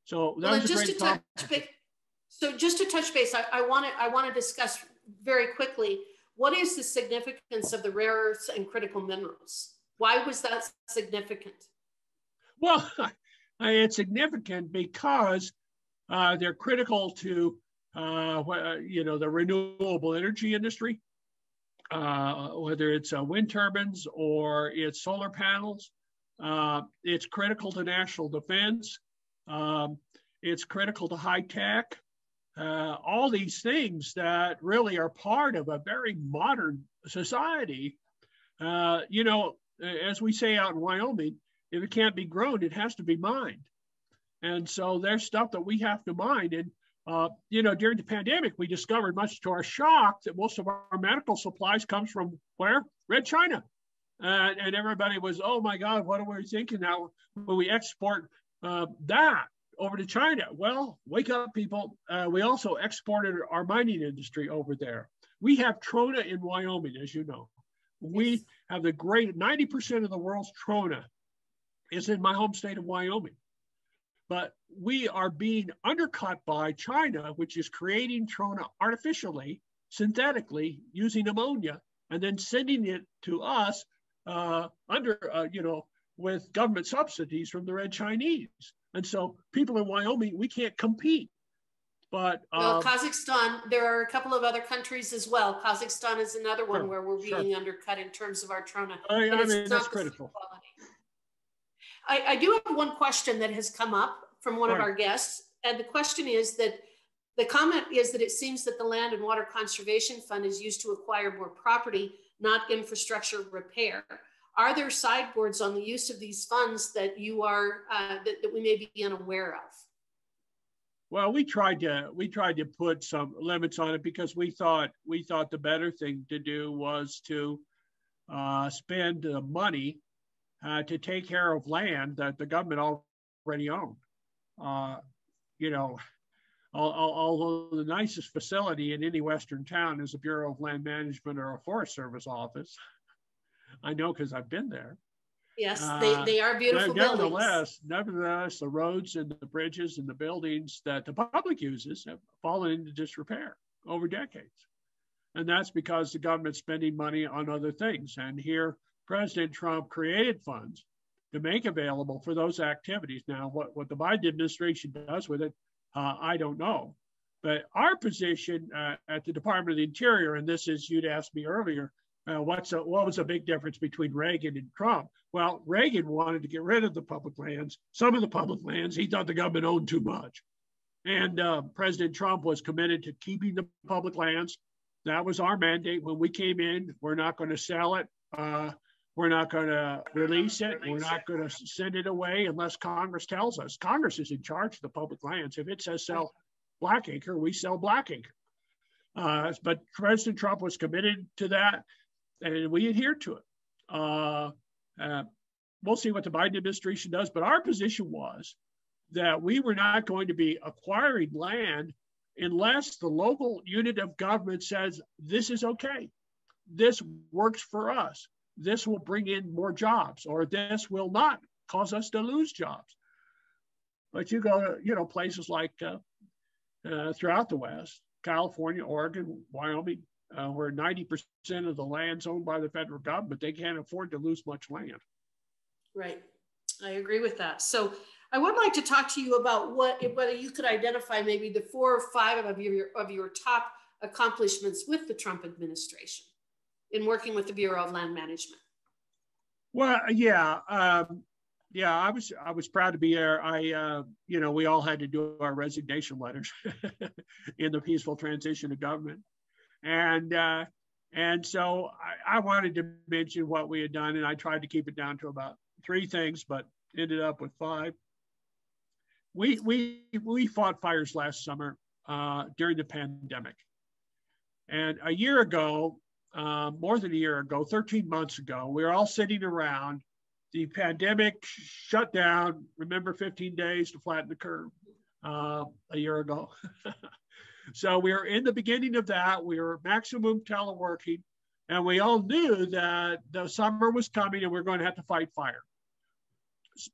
[SPEAKER 2] So that was a great topic.
[SPEAKER 1] So just to touch base, I want to discuss very quickly, what is the significance of the rare earths and critical minerals? Why was that significant?
[SPEAKER 2] Well, it's significant because they're critical to the renewable energy industry, whether it's wind turbines or it's solar panels. It's critical to national defense. It's critical to high tech. All these things that really are part of a very modern society. As we say out in Wyoming, if it can't be grown, it has to be mined. And so there's stuff that we have to mine. And, during the pandemic, we discovered, much to our shock, that most of our medical supplies comes from where? Red China. And everybody was, oh my God, what are we thinking now when we export that over to China? Well, wake up, people. We also exported our mining industry over there. We have trona in Wyoming, as you know. We have the great 90% of the world's trona is in my home state of Wyoming. But we are being undercut by China, which is creating trona artificially, synthetically, using ammonia, and then sending it to us with government subsidies from the Red Chinese. And so people in Wyoming, we can't compete. But
[SPEAKER 1] well, Kazakhstan, there are a couple of other countries as well. Kazakhstan is another one where we're being undercut in terms of our trona.
[SPEAKER 2] That's critical.
[SPEAKER 1] I do have one question that has come up from one of our guests. And the question is that the comment is that it seems that the Land and Water Conservation Fund is used to acquire more property, not infrastructure repair. Are there sideboards on the use of these funds that you are that we may be unaware of?
[SPEAKER 2] Well, we tried to put some limits on it because we thought the better thing to do was to spend the money to take care of land that the government already owned. Although the nicest facility in any Western town is a Bureau of Land Management or a Forest Service office. I know because I've been there.
[SPEAKER 1] Yes, they are beautiful buildings.
[SPEAKER 2] Nevertheless, the roads and the bridges and the buildings that the public uses have fallen into disrepair over decades. And that's because the government's spending money on other things. And here, President Trump created funds to make available for those activities. Now, what the Biden administration does with it, I don't know. But our position at the Department of the Interior, and this is, you'd asked me earlier, what was the big difference between Reagan and Trump? Well, Reagan wanted to get rid of the public lands. Some of the public lands, he thought the government owned too much. And President Trump was committed to keeping the public lands. That was our mandate when we came in. We're not going to sell it. We're not going to release it. We're not going to send it away unless Congress tells us. Congress is in charge of the public lands. If it says sell Blackacre, we sell Blackacre. But President Trump was committed to that, and we adhered to it. We'll see what the Biden administration does, but our position was that we were not going to be acquiring land unless the local unit of government says, this is okay. This works for us. This will bring in more jobs, or this will not cause us to lose jobs. But you go to, places like throughout the West, California, Oregon, Wyoming, where 90% of the land's owned by the federal government. They can't afford to lose much land.
[SPEAKER 1] Right. I agree with that. So I would like to talk to you about whether you could identify maybe the 4 or 5 of your top accomplishments with the Trump administration in working with the Bureau of Land Management.
[SPEAKER 2] Well, yeah, I was proud to be there. We all had to do our resignation letters in the peaceful transition of government, and so I wanted to mention what we had done, and I tried to keep it down to about 3 things, but ended up with 5. We fought fires last summer during the pandemic, and a year ago, more than a year ago, 13 months ago, we were all sitting around. The pandemic shut down. Remember 15 days to flatten the curve a year ago. So we were in the beginning of that. We were maximum teleworking, and we all knew that the summer was coming and we we're going to have to fight fire.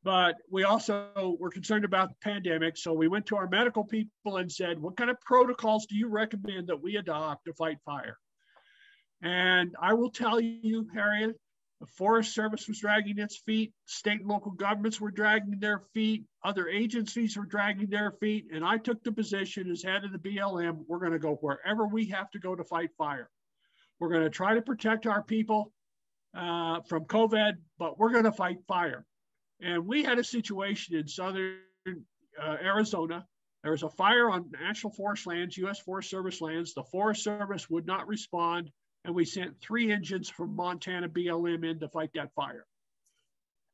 [SPEAKER 2] But we also were concerned about the pandemic. So we went to our medical people and said, what kind of protocols do you recommend that we adopt to fight fire? And I will tell you, Harriet, the Forest Service was dragging its feet. State and local governments were dragging their feet. Other agencies were dragging their feet. And I took the position as head of the BLM. We're going to go wherever we have to go to fight fire. We're going to try to protect our people from COVID, but we're going to fight fire. And we had a situation in southern Arizona. There was a fire on National Forest lands, U.S. Forest Service lands. The Forest Service would not respond. And we sent 3 engines from Montana BLM in to fight that fire.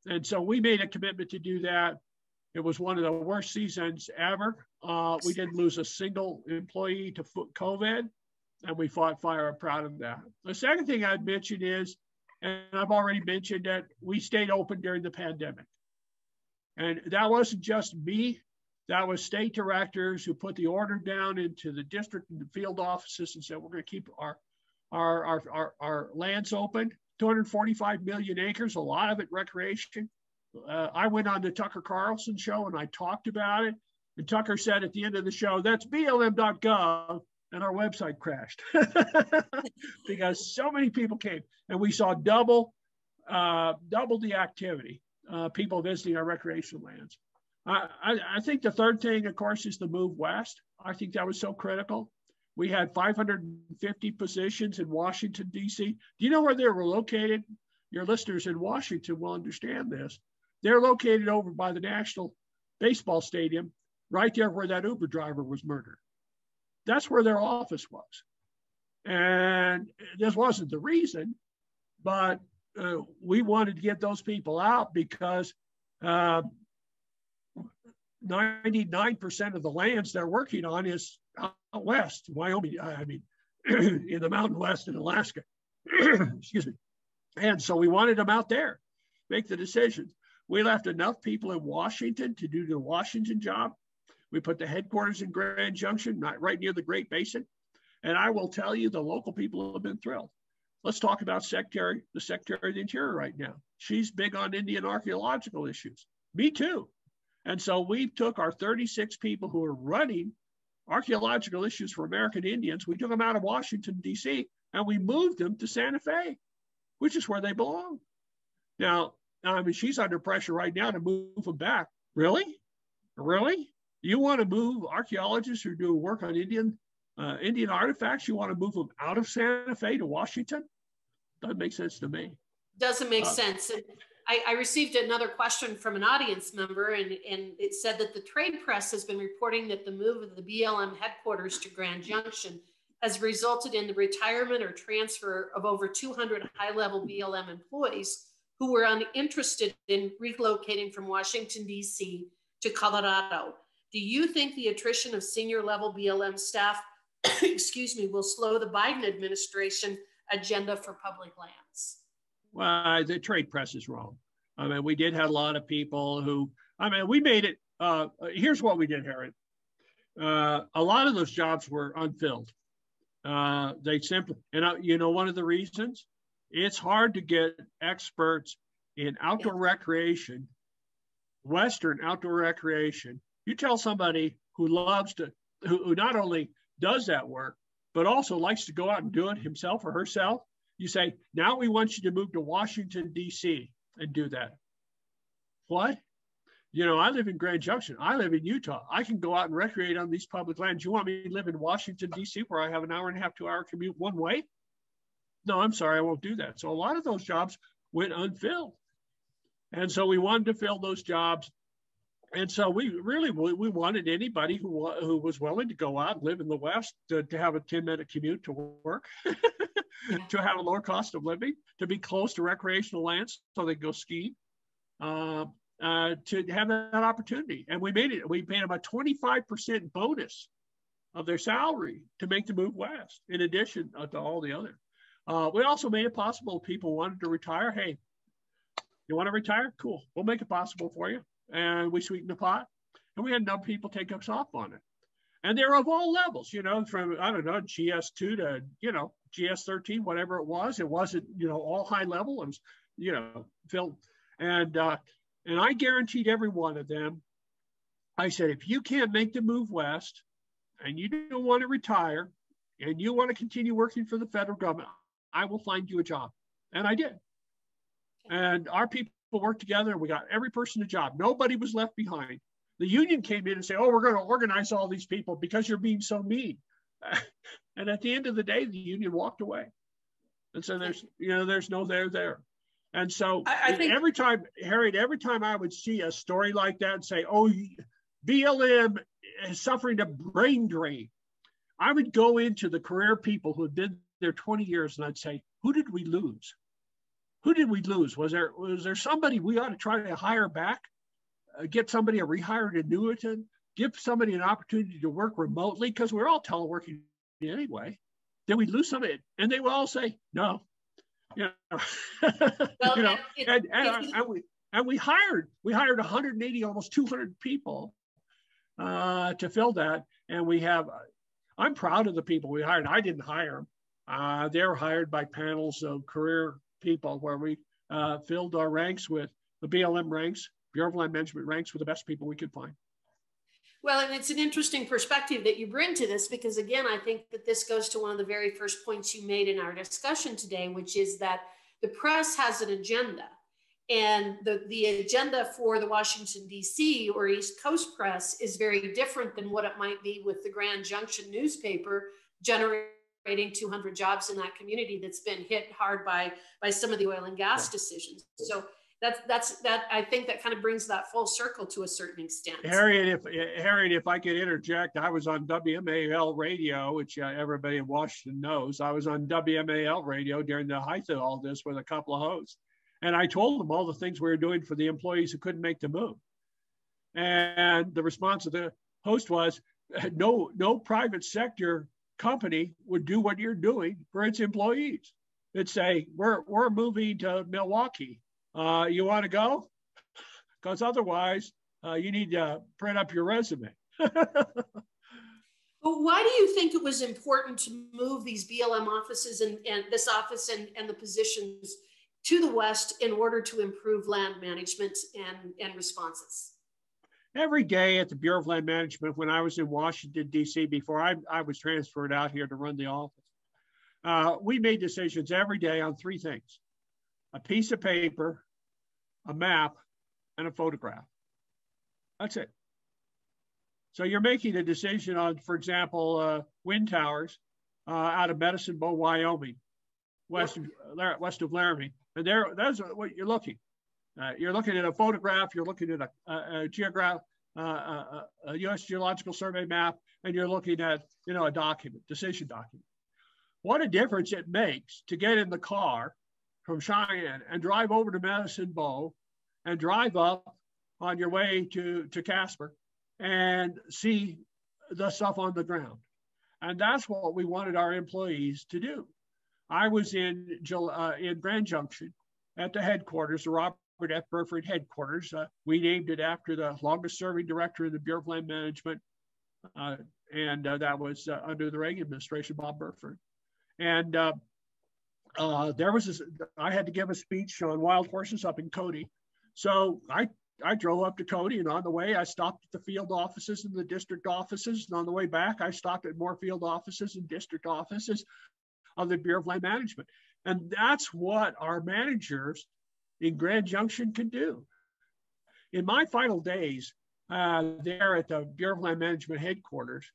[SPEAKER 2] And so we made a commitment to do that. It was one of the worst seasons ever. We didn't lose a single employee to COVID, and we fought fire. I'm proud of that. The second thing I'd mention is, and I've already mentioned that we stayed open during the pandemic. And that wasn't just me. That was state directors who put the order down into the district and the field offices and said, we're going to keep our lands open, 245 million acres, a lot of it recreation. I went on the Tucker Carlson show and I talked about it. And Tucker said at the end of the show, that's BLM.gov, and our website crashed because so many people came. And we saw double the activity, people visiting our recreation lands. I think the third thing, of course, is the move west. I think that was so critical. We had 550 positions in Washington, D.C. Do you know where they were located? Your listeners in Washington will understand this. They're located over by the National Baseball Stadium, right there where that Uber driver was murdered. That's where their office was. And this wasn't the reason, but we wanted to get those people out because 99% of the lands they're working on is out west, Wyoming, in the Mountain West in Alaska. Excuse me. And so we wanted them out there, make the decisions. We left enough people in Washington to do the Washington job. We put the headquarters in Grand Junction, right near the Great Basin. And I will tell you, the local people have been thrilled. Let's talk about the Secretary of the Interior right now. She's big on Indian archaeological issues. Me too. And so we took our 36 people who are running archaeological issues for American Indians. We took them out of Washington, D.C., and we moved them to Santa Fe, which is where they belong. Now, she's under pressure right now to move them back. Really? Really? You want to move archaeologists who do work on Indian artifacts? You want to move them out of Santa Fe to Washington? Doesn't make sense to me.
[SPEAKER 1] Doesn't make sense. And I received another question from an audience member, and it said that the trade press has been reporting that the move of the BLM headquarters to Grand Junction has resulted in the retirement or transfer of over 200 high-level BLM employees who were uninterested in relocating from Washington, D.C. to Colorado. Do you think the attrition of senior level BLM staff, will slow the Biden administration agenda for public lands?
[SPEAKER 2] Well, the trade press is wrong. We did have a lot of people who, we made it, here's what we did, Harriet. A lot of those jobs were unfilled. They simply, one of the reasons, it's hard to get experts in outdoor recreation, Western outdoor recreation. You tell somebody who loves to who not only does that work, but also likes to go out and do it himself or herself, you say, now we want you to move to Washington, D.C. and do that. What? You know, I live in Grand Junction. I live in Utah. I can go out and recreate on these public lands. You want me to live in Washington, D.C., where I have an hour and a half, 2 hour commute one way? No, I'm sorry, I won't do that. So a lot of those jobs went unfilled. And so we wanted to fill those jobs. And so we wanted anybody who was willing to go out and live in the West to have a 10-minute commute to work, to have a lower cost of living, to be close to recreational lands so they go skiing, to have that opportunity. And we paid them a 25% bonus of their salary to make the move west, in addition to all the other. We also made it possible if people wanted to retire. Hey, you want to retire? Cool. We'll make it possible for you. And we sweetened the pot. And we had enough people take us off on it. And they're of all levels, you know, from, I don't know, GS2 to, you know, GS13, whatever it was. It wasn't, you know, all high level. It was, you know, filled. And I guaranteed every one of them, I said, if you can't make the move west and you don't want to retire and you want to continue working for the federal government, I will find you a job. And I did. And our people worked together and we got every person a job. Nobody was left behind. The union came in and said, oh, we're going to organize all these people because you're being so mean. And at the end of the day, the union walked away. And so there's no there. And so I think every time, Harriet, every time I would see a story like that and say, oh, BLM is suffering a brain drain, I would go into the career people who had been there 20 years and I'd say, who did we lose? Who did we lose? Was there somebody we ought to try to hire back, get somebody a rehired annuitant, give somebody an opportunity to work remotely, because we're all teleworking anyway. Did we lose somebody? And they would all say, no. You know, well, you know, and we hired 180, almost 200 people to fill that. And we have, I'm proud of the people we hired. I didn't hire them. They were hired by panels of career people where we filled our ranks with the BLM ranks, Bureau of Land Management ranks, with the best people we could find.
[SPEAKER 1] Well, and it's an interesting perspective that you bring to this, because again, I think that this goes to one of the very first points you made in our discussion today, which is that the press has an agenda, and the agenda for the Washington, D.C. or East Coast press is very different than what it might be with the Grand Junction newspaper generating 200 jobs in that community that's been hit hard by some of the oil and gas decisions. So that I think that kind of brings that full circle to a certain extent.
[SPEAKER 2] Harriet, if I could interject, I was on WMAL radio, which everybody in Washington knows. I was on WMAL radio during the height of all this with a couple of hosts. And I told them all the things we were doing for the employees who couldn't make the move. And the response of the host was, no private sector company would do what you're doing for its employees. It'd say, we're moving to Milwaukee. You want to go? Because otherwise, you need to print up your resume.
[SPEAKER 1] But why do you think it was important to move these BLM offices and this office and the positions to the West in order to improve land management and responses?
[SPEAKER 2] Every day at the Bureau of Land Management, when I was in Washington, D.C., before I was transferred out here to run the office, we made decisions every day on three things: a piece of paper, a map, and a photograph. That's it. So you're making a decision on, for example, wind towers out of Medicine Bow, Wyoming, west of Laramie. And that's what you're looking. You're looking at a photograph, you're looking at a U.S. Geological Survey map, and you're looking at, a document, decision document. What a difference it makes to get in the car from Cheyenne and drive over to Medicine Bow and drive up on your way to Casper and see the stuff on the ground. And that's what we wanted our employees to do. I was in Grand Junction at the headquarters, the Robert F. Burford headquarters. We named it after the longest serving director of the Bureau of Land Management. And that was under the Reagan Administration, Bob Burford. And I had to give a speech on wild horses up in Cody. So I I drove up to Cody, and on the way, I stopped at the field offices and the district offices. And on the way back, I stopped at more field offices and district offices of the Bureau of Land Management. And that's what our managers in Grand Junction can do. In my final days there at the Bureau of Land Management headquarters,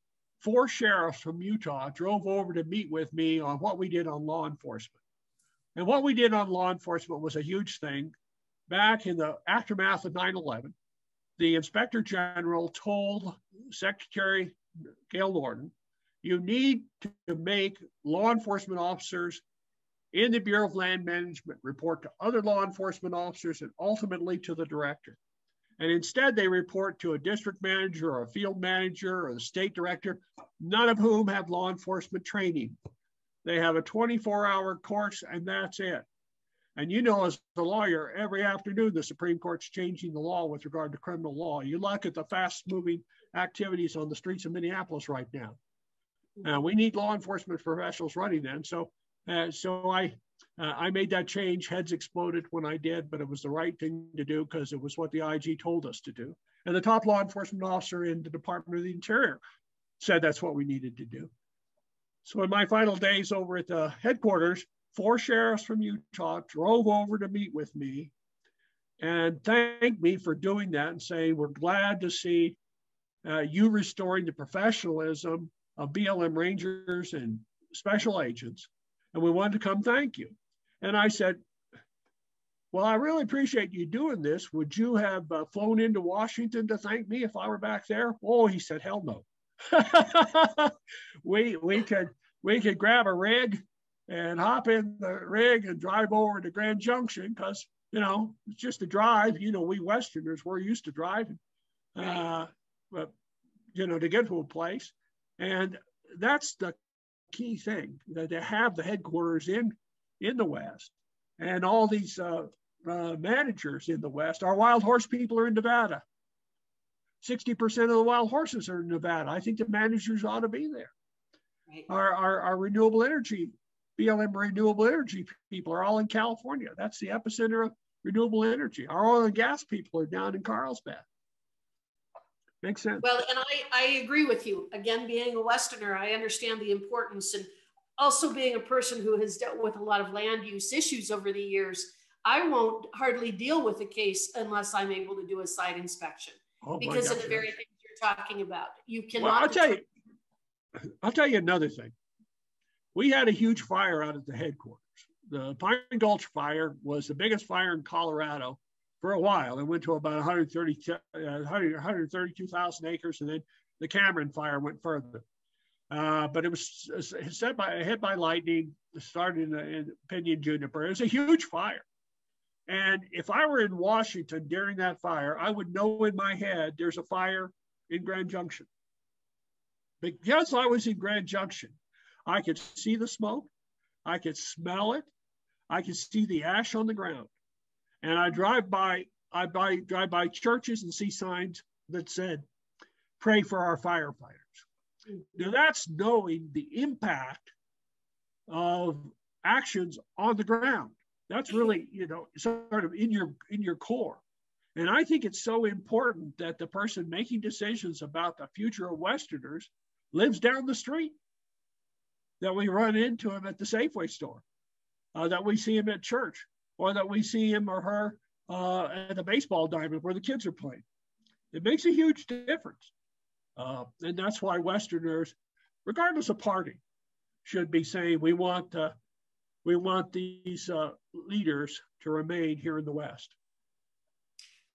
[SPEAKER 2] 4 sheriffs from Utah drove over to meet with me on what we did on law enforcement. And what we did on law enforcement was a huge thing. Back in the aftermath of 9/11, the Inspector General told Secretary Gail Norton, you need to make law enforcement officers in the Bureau of Land Management report to other law enforcement officers and ultimately to the director. And instead they report to a district manager or a field manager or the state director, none of whom have law enforcement training. They have a 24-hour course and that's it. And you know, as a lawyer, every afternoon, the Supreme Court's changing the law with regard to criminal law. You look at the fast-moving activities on the streets of Minneapolis right now. We need law enforcement professionals running them. So I made that change. Heads exploded when I did, but it was the right thing to do because it was what the IG told us to do. And the top law enforcement officer in the Department of the Interior said that's what we needed to do. So in my final days over at the headquarters, 4 sheriffs from Utah drove over to meet with me and thanked me for doing that and saying, we're glad to see you restoring the professionalism of BLM Rangers and special agents. And we wanted to come thank you. And I said, well, I really appreciate you doing this. Would you have flown into Washington to thank me if I were back there? Oh, he said, hell no. we could grab a rig and hop in the rig and drive over to Grand Junction because, you know, it's just a drive. You know, we Westerners, we're used to driving, but, you know, to get to a place. And that's the key thing, that they have the headquarters in the West and all these managers in the West. Our wild horse people are in Nevada. 60% of the wild horses are in Nevada. I think the managers ought to be there. Right. Our renewable energy, BLM renewable energy people are all in California. That's the epicenter of renewable energy. Our oil and gas people are down in Carlsbad. Makes sense.
[SPEAKER 1] Well, and I agree with you. Again, being a Westerner, I understand the importance, and also being a person who has dealt with a lot of land use issues over the years, I won't hardly deal with a case unless I'm able to do a site inspection. Oh, because of the very things you're talking about. You cannot. Well,
[SPEAKER 2] I'll tell you another thing. We had a huge fire out at the headquarters. The Pine Gulch fire was the biggest fire in Colorado for a while. It went to about 132,000 acres, and then the Cameron fire went further. But it was hit by lightning, started in Pinyon Juniper. It was a huge fire. And if I were in Washington during that fire, I would know in my head there's a fire in Grand Junction. Because I was in Grand Junction, I could see the smoke, I could smell it, I could see the ash on the ground. And I drive by churches and see signs that said, pray for our firefighters. Now that's knowing the impact of actions on the ground. That's really, you know, sort of in your core. And I think it's so important that the person making decisions about the future of Westerners lives down the street, that we run into him at the Safeway store, that we see him at church, or that we see him or her at the baseball diamond where the kids are playing. It makes a huge difference. And that's why Westerners, regardless of party, should be saying we want these leaders to remain here in the West.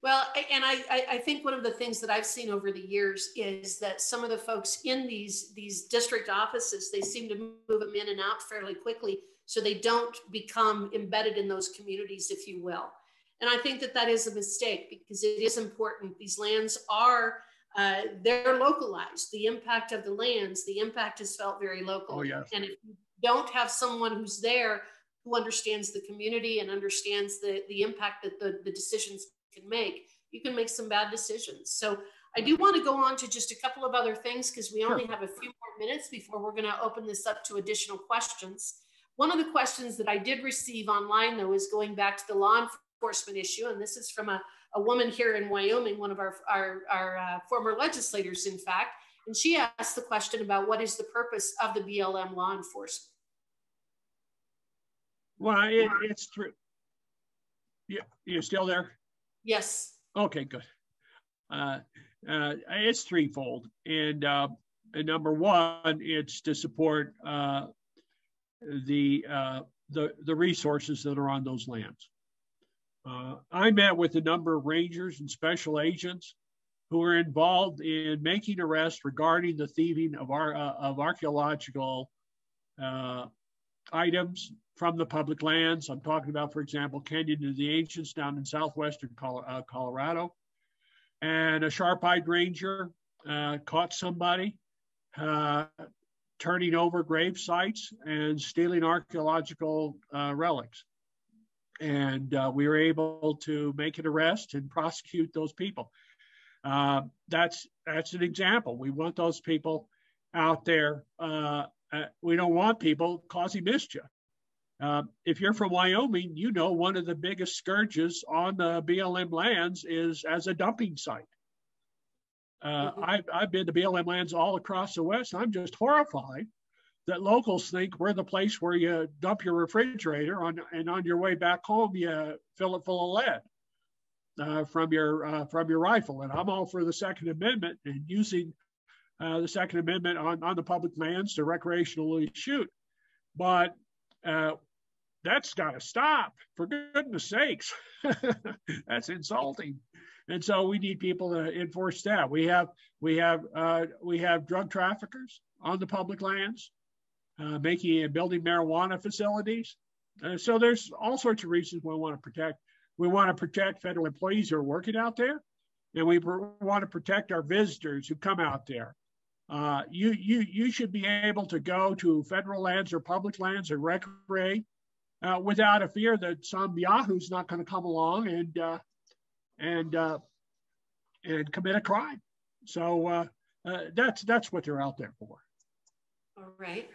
[SPEAKER 1] Well, and I think one of the things that I've seen over the years is that some of the folks in these district offices, they seem to move them in and out fairly quickly so they don't become embedded in those communities, if you will. And I think that that is a mistake because it is important. These lands are, they're localized. The impact of the lands, the impact is felt very local.
[SPEAKER 2] Oh, yes.
[SPEAKER 1] And if you don't have someone who's there who understands the community and understands the impact that the decisions can make, you can make some bad decisions. So I do want to go on to just a couple of other things because we only have a few more minutes before we're going to open this up to additional questions. One of the questions that I did receive online, though, is going back to the law enforcement issue, and this is from a woman here in Wyoming, one of our former legislators, in fact, and she asked the question about what is the purpose of the BLM law enforcement?
[SPEAKER 2] Well, it's true. You're still there?
[SPEAKER 1] Yes.
[SPEAKER 2] Okay, good. It's threefold, and number one, it's to support the resources that are on those lands. I met with a number of rangers and special agents who are involved in making arrests regarding the thieving of archaeological items from the public lands. I'm talking about, for example, Canyon of the Ancients down in southwestern Colorado. And a sharp-eyed ranger caught somebody turning over grave sites and stealing archaeological relics. And we were able to make an arrest and prosecute those people. That's an example. We want those people out there. We don't want people causing mischief. If you're from Wyoming, you know one of the biggest scourges on the BLM lands is as a dumping site. I've been to BLM lands all across the West. I'm just horrified that locals think we're the place where you dump your refrigerator and on your way back home you fill it full of lead from your rifle. And I'm all for the Second Amendment and using the Second Amendment on the public lands to recreationally shoot, but that's got to stop, for goodness sakes. That's insulting. And so we need people to enforce that. We have drug traffickers on the public lands, making and building marijuana facilities. So there's all sorts of reasons we want to protect. We want to protect federal employees who are working out there, and we want to protect our visitors who come out there. You should be able to go to federal lands or public lands and recreate without a fear that some yahoo's not going to come along and commit a crime. So that's what they're out there for.
[SPEAKER 1] All right.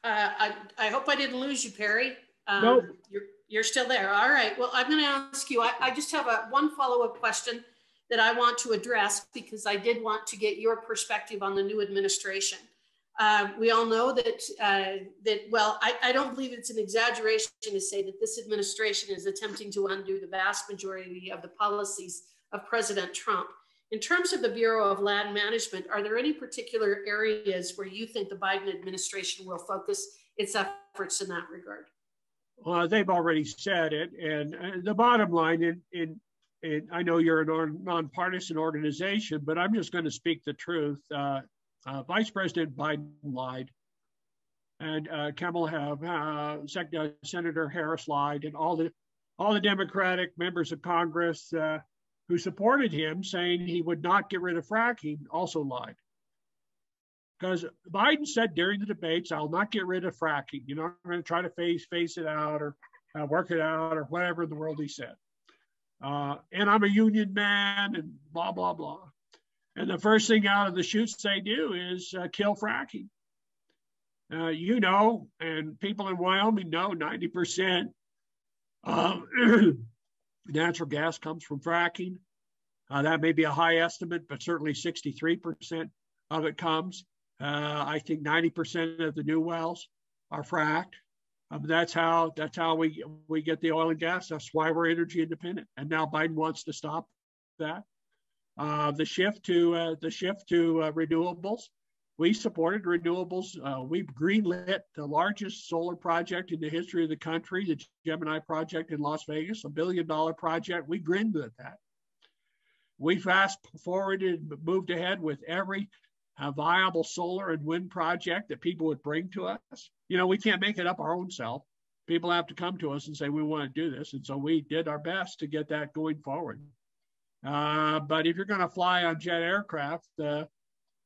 [SPEAKER 1] I hope I didn't lose you, Perry.
[SPEAKER 2] Nope.
[SPEAKER 1] You're still there. All right. Well, I'm going to ask you. I just have one follow-up question that I want to address because I did want to get your perspective on the new administration. We all know that well, I don't believe it's an exaggeration to say that this administration is attempting to undo the vast majority of the policies of President Trump. In terms of the Bureau of Land Management, are there any particular areas where you think the Biden administration will focus its efforts in that regard?
[SPEAKER 2] Well, they've already said it. And the bottom line, I know you're a nonpartisan organization, but I'm just going to speak the truth. Vice President Biden lied, and Senator Harris lied, and all the Democratic members of Congress who supported him, saying he would not get rid of fracking, also lied. Because Biden said during the debates, "I'll not get rid of fracking. You know, I'm going to try to phase it out or work it out or whatever in the world he said. And I'm a union man and blah blah blah." And the first thing out of the chutes they do is kill fracking. You know, and people in Wyoming know 90% natural gas comes from fracking. That may be a high estimate, but certainly 63% of it comes. I think 90% of the new wells are fracked. That's how we get the oil and gas. That's why we're energy independent. And now Biden wants to stop that. The shift to renewables. We supported renewables. We greenlit the largest solar project in the history of the country, the Gemini project in Las Vegas, $1 billion project. We greenlit that. We fast forwarded, moved ahead with every viable solar and wind project that people would bring to us. You know, we can't make it up our own self. People have to come to us and say, we want to do this. And so we did our best to get that going forward. But if you're going to fly on jet aircraft, then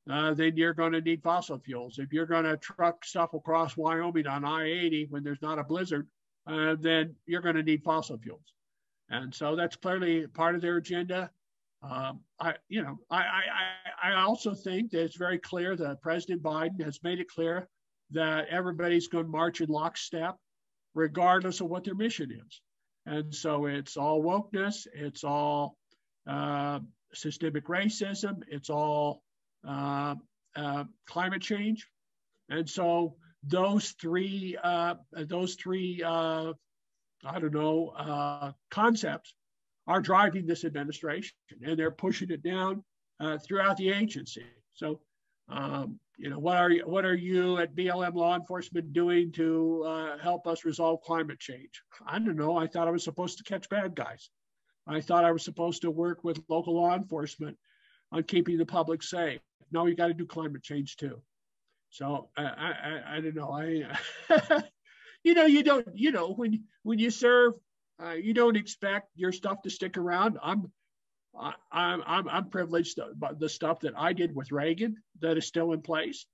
[SPEAKER 2] you're going to need fossil fuels. If you're going to truck stuff across Wyoming on I-80 when there's not a blizzard, then you're going to need fossil fuels. And so that's clearly part of their agenda. I also think that it's very clear that President Biden has made it clear that everybody's going to march in lockstep, regardless of what their mission is. And so it's all wokeness, it's all systemic racism, it's all climate change. And so those three concepts are driving this administration, and they're pushing it down throughout the agency. So, what are you at BLM law enforcement doing to help us resolve climate change? I don't know. I thought I was supposed to catch bad guys. I thought I was supposed to work with local law enforcement on keeping the public safe. No, you got to do climate change too. So I don't know. When you serve, you don't expect your stuff to stick around. I'm privileged by the stuff that I did with Reagan that is still in place,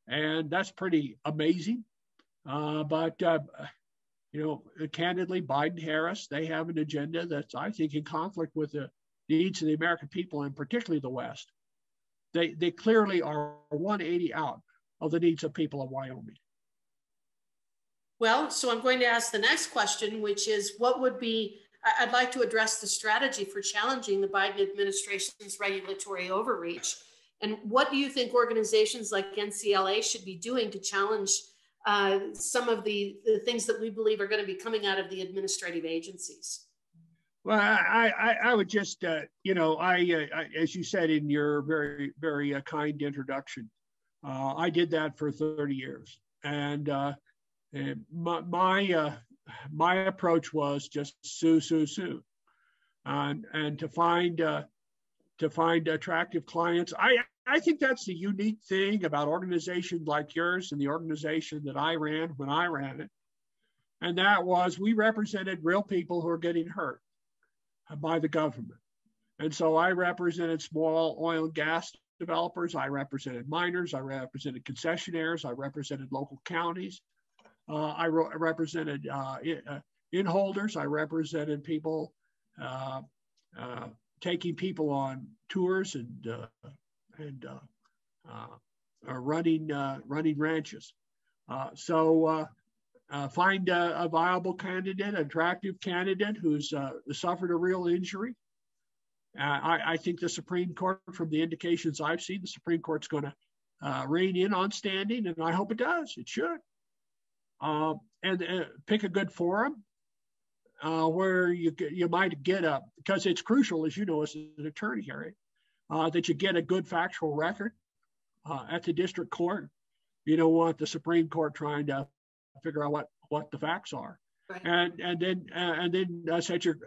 [SPEAKER 2] and that's pretty amazing. But candidly, Biden-Harris, they have an agenda that's, I think, in conflict with the needs of the American people, and particularly the West. They clearly are 180 out of the needs of people of Wyoming.
[SPEAKER 1] Well, so I'm going to ask the next question, which is I'd like to address the strategy for challenging the Biden administration's regulatory overreach. And what do you think organizations like NCLA should be doing to challenge some of the things that we believe are going to be coming out of the administrative agencies?
[SPEAKER 2] Well, I would just, as you said in your very, very kind introduction, I did that for 30 years. And my approach was just sue, and to find attractive clients. I think that's the unique thing about organizations like yours and the organization that I ran when I ran it. And that was, we represented real people who are getting hurt by the government. And so I represented small oil and gas developers. I represented miners. I represented concessionaires. I represented local counties. I represented inholders. I represented people taking people on tours and running ranches. So find a viable candidate, an attractive candidate who's suffered a real injury. I think the Supreme Court, from the indications I've seen, the Supreme Court's going to rein in on standing, and I hope it does. It should. And pick a good forum where you might get because it's crucial, as you know, as an attorney, Harriet, that you get a good factual record at the district court. You don't want the Supreme Court trying to figure out what the facts are. Right. And then set your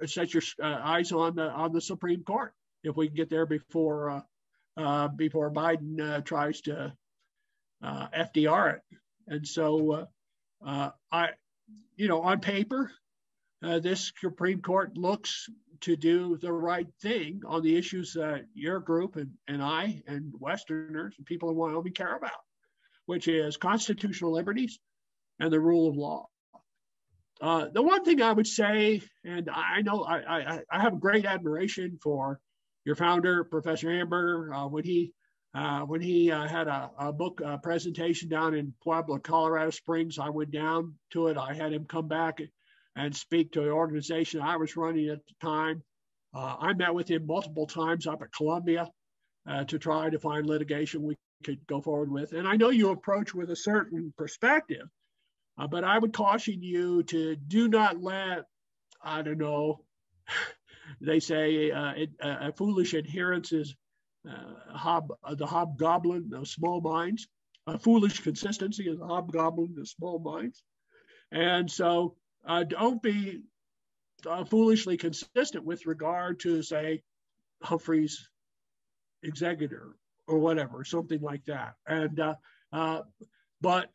[SPEAKER 2] eyes on the Supreme Court if we can get there before Biden tries to FDR it. And so on paper, this Supreme Court looks to do the right thing on the issues that your group and I and Westerners and people in Wyoming care about, which is constitutional liberties and the rule of law. The one thing I would say, and I know I have great admiration for your founder, Professor Hamburger, when he had a book presentation down in Pueblo, Colorado Springs. I went down to it. I had him come back and speak to the organization I was running at the time. I met with him multiple times up at Columbia to try to find litigation we could go forward with. And I know you approach with a certain perspective, but I would caution you to do not let, they say a foolish adherence is the hobgoblin of small minds. A foolish consistency is a hobgoblin of small minds. And so don't be foolishly consistent with regard to, say, Humphrey's executor or whatever, something like that. And but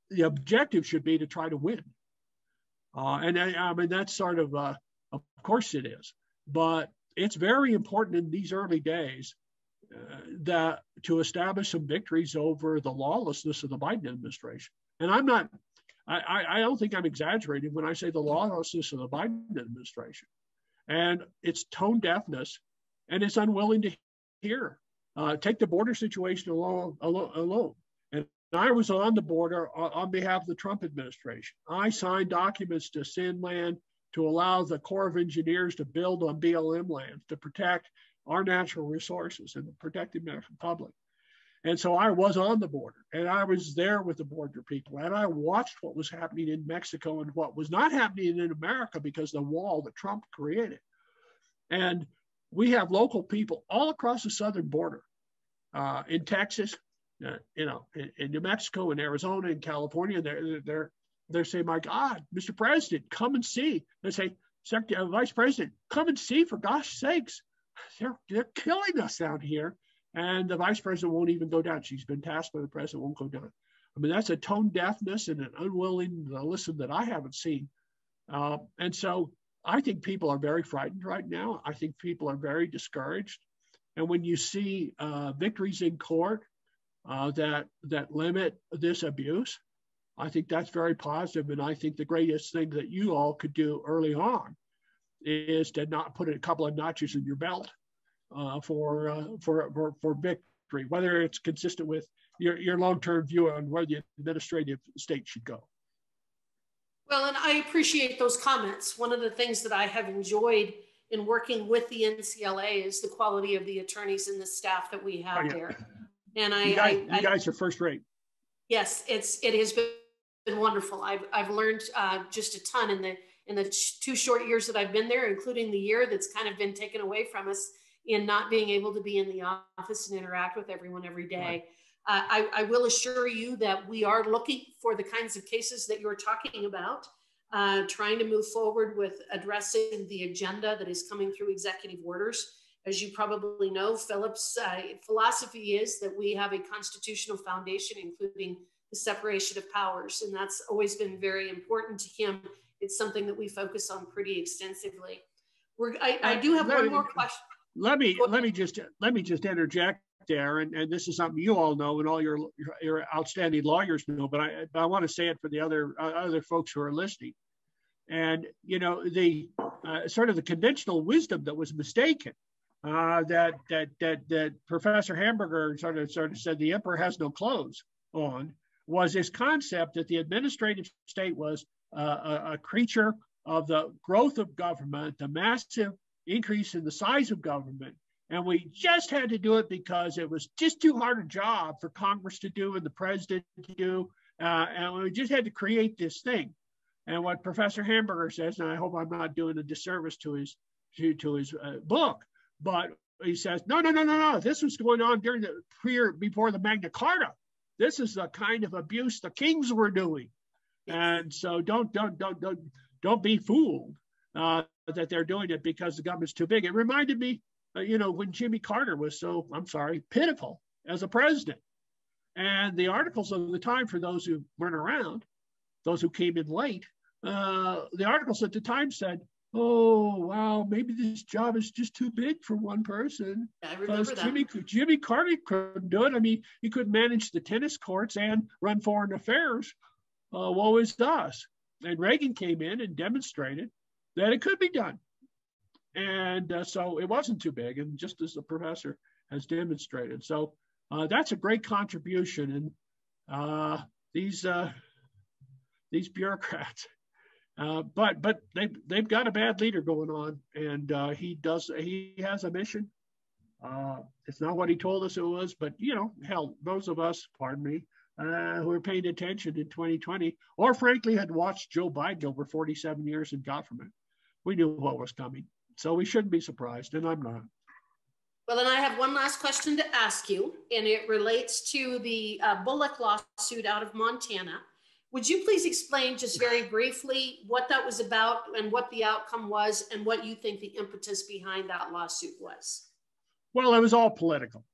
[SPEAKER 2] the objective should be to try to win. And I mean, that's sort of course it is. But it's very important in these early days that to establish some victories over the lawlessness of the Biden administration. And I don't think I'm exaggerating when I say the lawlessness of the Biden administration and its tone deafness and its unwilling to hear. Take the border situation alone. And I was on the border on behalf of the Trump administration. I signed documents to send land to allow the Corps of Engineers to build on BLM lands to protect our natural resources and protect the American public. And so I was on the border, and I was there with the border people, and I watched what was happening in Mexico and what was not happening in America because of the wall that Trump created. And we have local people all across the southern border, in Texas, in New Mexico, in Arizona, in California. They're saying, "My God, Mr. President, come and see." They say, "Vice President, come and see, for gosh sakes. They're killing us down here." And the vice president won't even go down. She's been tasked by the president, won't go down. I mean, that's a tone deafness and an unwilling to listen that I haven't seen. And so I think people are very frightened right now. I think people are very discouraged. And when you see victories in court that limit this abuse, I think that's very positive. And I think the greatest thing that you all could do early on is to not put a couple of notches in your belt for victory, whether it's consistent with your long-term view on where the administrative state should go.
[SPEAKER 1] Well, and I appreciate those comments. One of the things that I have enjoyed in working with the NCLA is the quality of the attorneys and the staff that we have there. And you
[SPEAKER 2] guys are first rate.
[SPEAKER 1] Yes, it has been wonderful. I've learned just a ton in the 2 short years that I've been there, including the year that's kind of been taken away from us in not being able to be in the office and interact with everyone every day. Right. I will assure you that we are looking for the kinds of cases that you're talking about, trying to move forward with addressing the agenda that is coming through executive orders. As you probably know, Philip's philosophy is that we have a constitutional foundation, including the separation of powers, and that's always been very important to him. It's something that we focus on pretty extensively. I do have one more question.
[SPEAKER 2] Let me just interject there, and this is something you all know and all your outstanding lawyers know, but I want to say it for the other folks who are listening. And the sort of the conventional wisdom that was mistaken, that Professor Hamburger sort of said the emperor has no clothes on, was this concept that the administrative state was a creature of the growth of government, the massive increase in the size of government. And we just had to do it because it was just too hard a job for Congress to do and the president to do. And we just had to create this thing. And what Professor Hamburger says, and I hope I'm not doing a disservice to his book, but he says, no. This was going on during before the Magna Carta. This is the kind of abuse the kings were doing. And so don't be fooled that they're doing it because the government's too big. It reminded me, when Jimmy Carter was so, pitiful as a president. And the articles of the time, for those who weren't around, those who came in late, the articles at the time said, "Oh, wow, maybe this job is just too big for one person."
[SPEAKER 1] I remember that.
[SPEAKER 2] Jimmy Carter couldn't do it. I mean, he could manage the tennis courts and run foreign affairs. Woe is us. And Reagan came in and demonstrated that it could be done. And so it wasn't too big, and just as the professor has demonstrated. So that's a great contribution. And these bureaucrats, but they've got a bad leader going on, and he has a mission. It's not what he told us it was, but hell, those of us, pardon me, who are paying attention in 2020, or frankly had watched Joe Biden over 47 years in government, we knew what was coming. So we shouldn't be surprised, and I'm not.
[SPEAKER 1] Well, then I have one last question to ask you, and it relates to the Bullock lawsuit out of Montana. Would you please explain just very briefly what that was about and what the outcome was and what you think the impetus behind that lawsuit was?
[SPEAKER 2] Well, it was all political.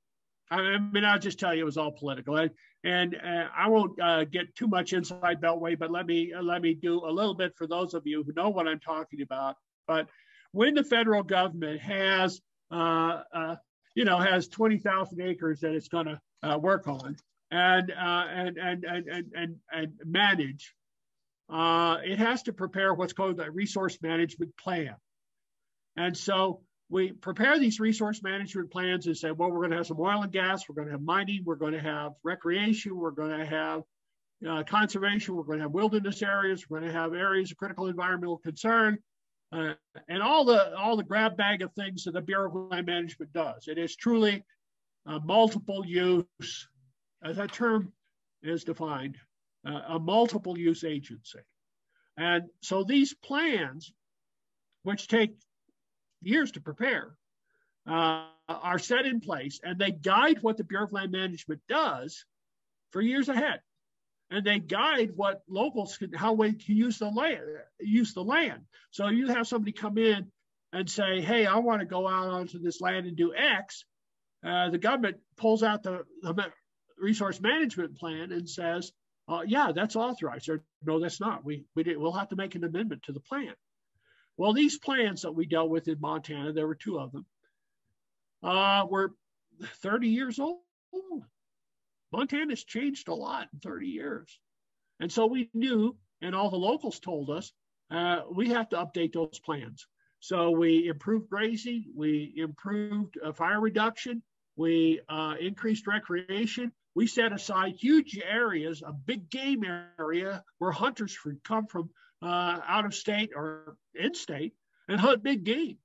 [SPEAKER 2] I mean, I'll just tell you it was all political. And I won't get too much inside Beltway, but let me do a little bit for those of you who know what I'm talking about. But when the federal government has 20,000 acres that it's going to work on and manage, it has to prepare what's called a resource management plan. And so we prepare these resource management plans and say, well, we're going to have some oil and gas, we're going to have mining, we're going to have recreation, we're going to have conservation, we're going to have wilderness areas, we're going to have areas of critical environmental concern, and all the grab bag of things that the Bureau of Land Management does. It is truly a multiple use, as that term is defined, a multiple use agency. And so these plans, which take years to prepare, are set in place, and they guide what the Bureau of Land Management does for years ahead. And they guide what locals can, how we can use the land. So you have somebody come in and say, hey, I want to go out onto this land and do X. The government pulls out the resource management plan and says, yeah, that's authorized. Or no, that's not. We'll have to make an amendment to the plan. Well, these plans that we dealt with in Montana, there were 2 of them, were 30 years old. Montana's changed a lot in 30 years. And so we knew, and all the locals told us, we have to update those plans. So we improved grazing, we improved fire reduction, we increased recreation. We set aside huge areas, a big game area where hunters could come from out of state or in state and hunt big game,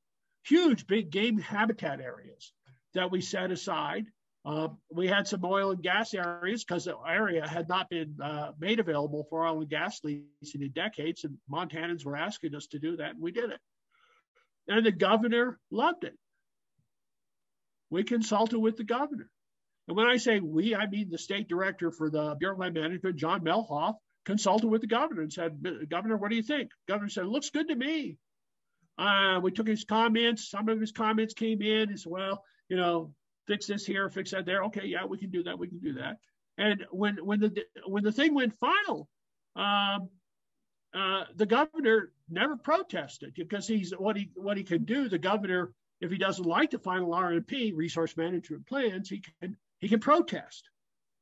[SPEAKER 2] huge big game habitat areas that we set aside. We had some oil and gas areas because the area had not been made available for oil and gas leasing in decades, and Montanans were asking us to do that, and we did it. And the governor loved it. We consulted with the governor. And when I say we, I mean the state director for the Bureau of Land Management, John Melhoff, consulted with the governor and said, Governor, what do you think? The governor said, it looks good to me. We took his comments. Some of his comments came in. He said, well, you know, fix this here, fix that there. Okay, yeah, we can do that. We can do that. And when the thing went final, the governor never protested because he's what he can do. The governor, if he doesn't like the final RMP, resource management plans, he can protest.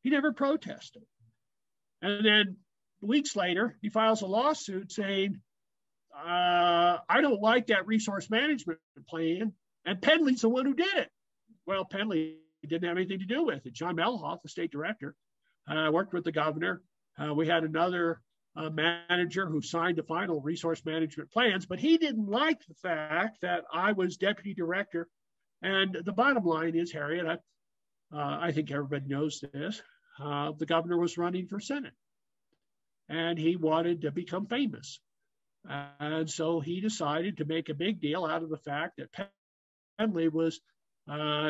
[SPEAKER 2] He never protested. And then weeks later, he files a lawsuit saying, I don't like that resource management plan, and Pendley's the one who did it. Well, Pendley didn't have anything to do with it. John Melhoff, the state director, worked with the governor. We had another manager who signed the final resource management plans, but he didn't like the fact that I was deputy director. And the bottom line is, Harriet, I think everybody knows this, the governor was running for Senate, and he wanted to become famous. And so he decided to make a big deal out of the fact that Pendley was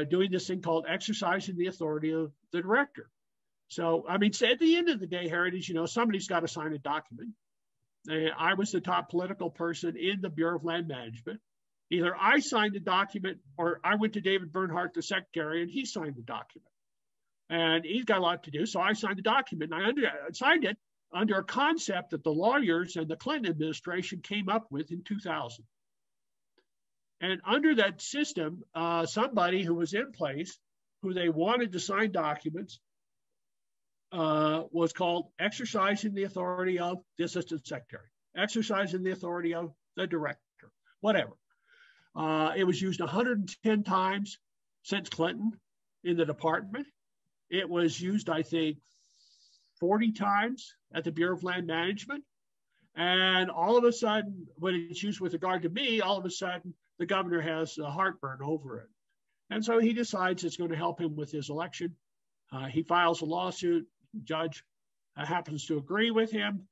[SPEAKER 2] doing this thing called exercising the authority of the director. So, I mean, at the end of the day, Heritage, you know, somebody's got to sign a document. I was the top political person in the Bureau of Land Management. Either I signed the document or I went to David Bernhardt, the secretary, and he signed the document. And he's got a lot to do. So I signed the document, and I signed it under a concept that the lawyers and the Clinton administration came up with in 2000. And under that system, somebody who was in place, who they wanted to sign documents, was called exercising the authority of the assistant secretary, exercising the authority of the director, whatever. It was used 110 times since Clinton in the department. It was used, I think, 40 times at the Bureau of Land Management. And all of a sudden, when it's used with regard to me, all of a sudden, the governor has a heartburn over it. And so he decides it's going to help him with his election. He files a lawsuit. Judge happens to agree with him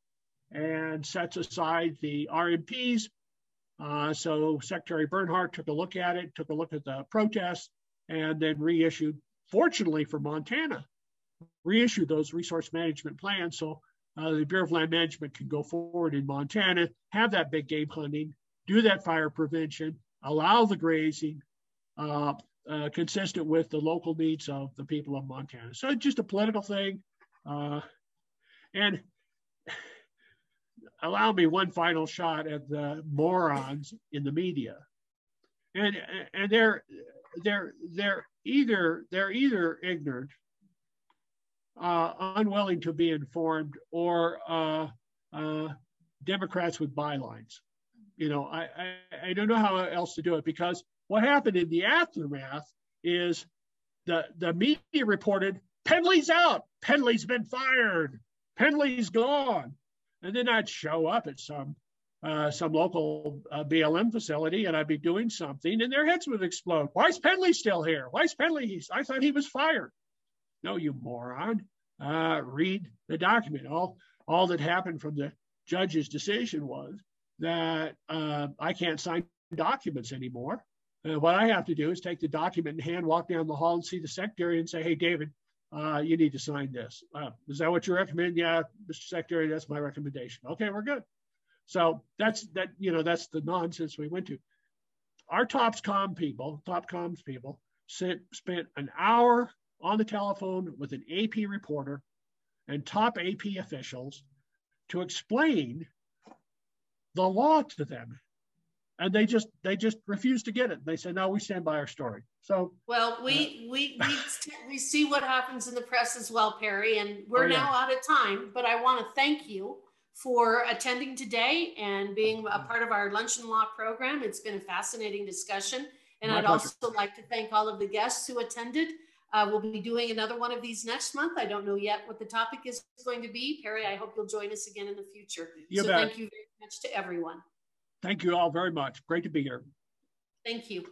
[SPEAKER 2] and sets aside the RMPs. So Secretary Bernhardt took a look at it, took a look at the protests, and then reissued, fortunately for Montana, reissued those resource management plans. So the Bureau of Land Management can go forward in Montana, have that big game hunting, do that fire prevention, allow the grazing, consistent with the local needs of the people of Montana. So it's just a political thing. And allow me one final shot at the morons in the media. And they're either ignorant, unwilling to be informed, or Democrats with bylines. You know, I don't know how else to do it, because what happened in the aftermath is the media reported, Pendley's out, Pendley's been fired, Pendley's gone. And then I'd show up at some some local BLM facility, and I'd be doing something, and their heads would explode. Why is Pendley still here? Why is Pendley? I thought he was fired. No, you moron. Read the document. All that happened from the judge's decision was that I can't sign documents anymore. What I have to do is take the document in hand, walk down the hall, and see the secretary and say, "Hey, David, you need to sign this." Is that what you recommend? Yeah, Mr. Secretary, that's my recommendation. Okay, we're good. So that's the nonsense we went to. Our top comms people spent an hour on the telephone with an AP reporter and top AP officials to explain the law to them. And they just refused to get it. They said, "No, we stand by our story." So,
[SPEAKER 1] well, we see what happens in the press as well, Perry, and we're now out of time. But I want to thank you for attending today and being a part of our Lunch and Law program. It's been a fascinating discussion, and I'd also like to thank all of the guests who attended. We'll be doing another one of these next month. I don't know yet what the topic is going to be. Perry, I hope you'll join us again in the future. Thank you very much to everyone.
[SPEAKER 2] Thank you all very much. Great to be here.
[SPEAKER 1] Thank you.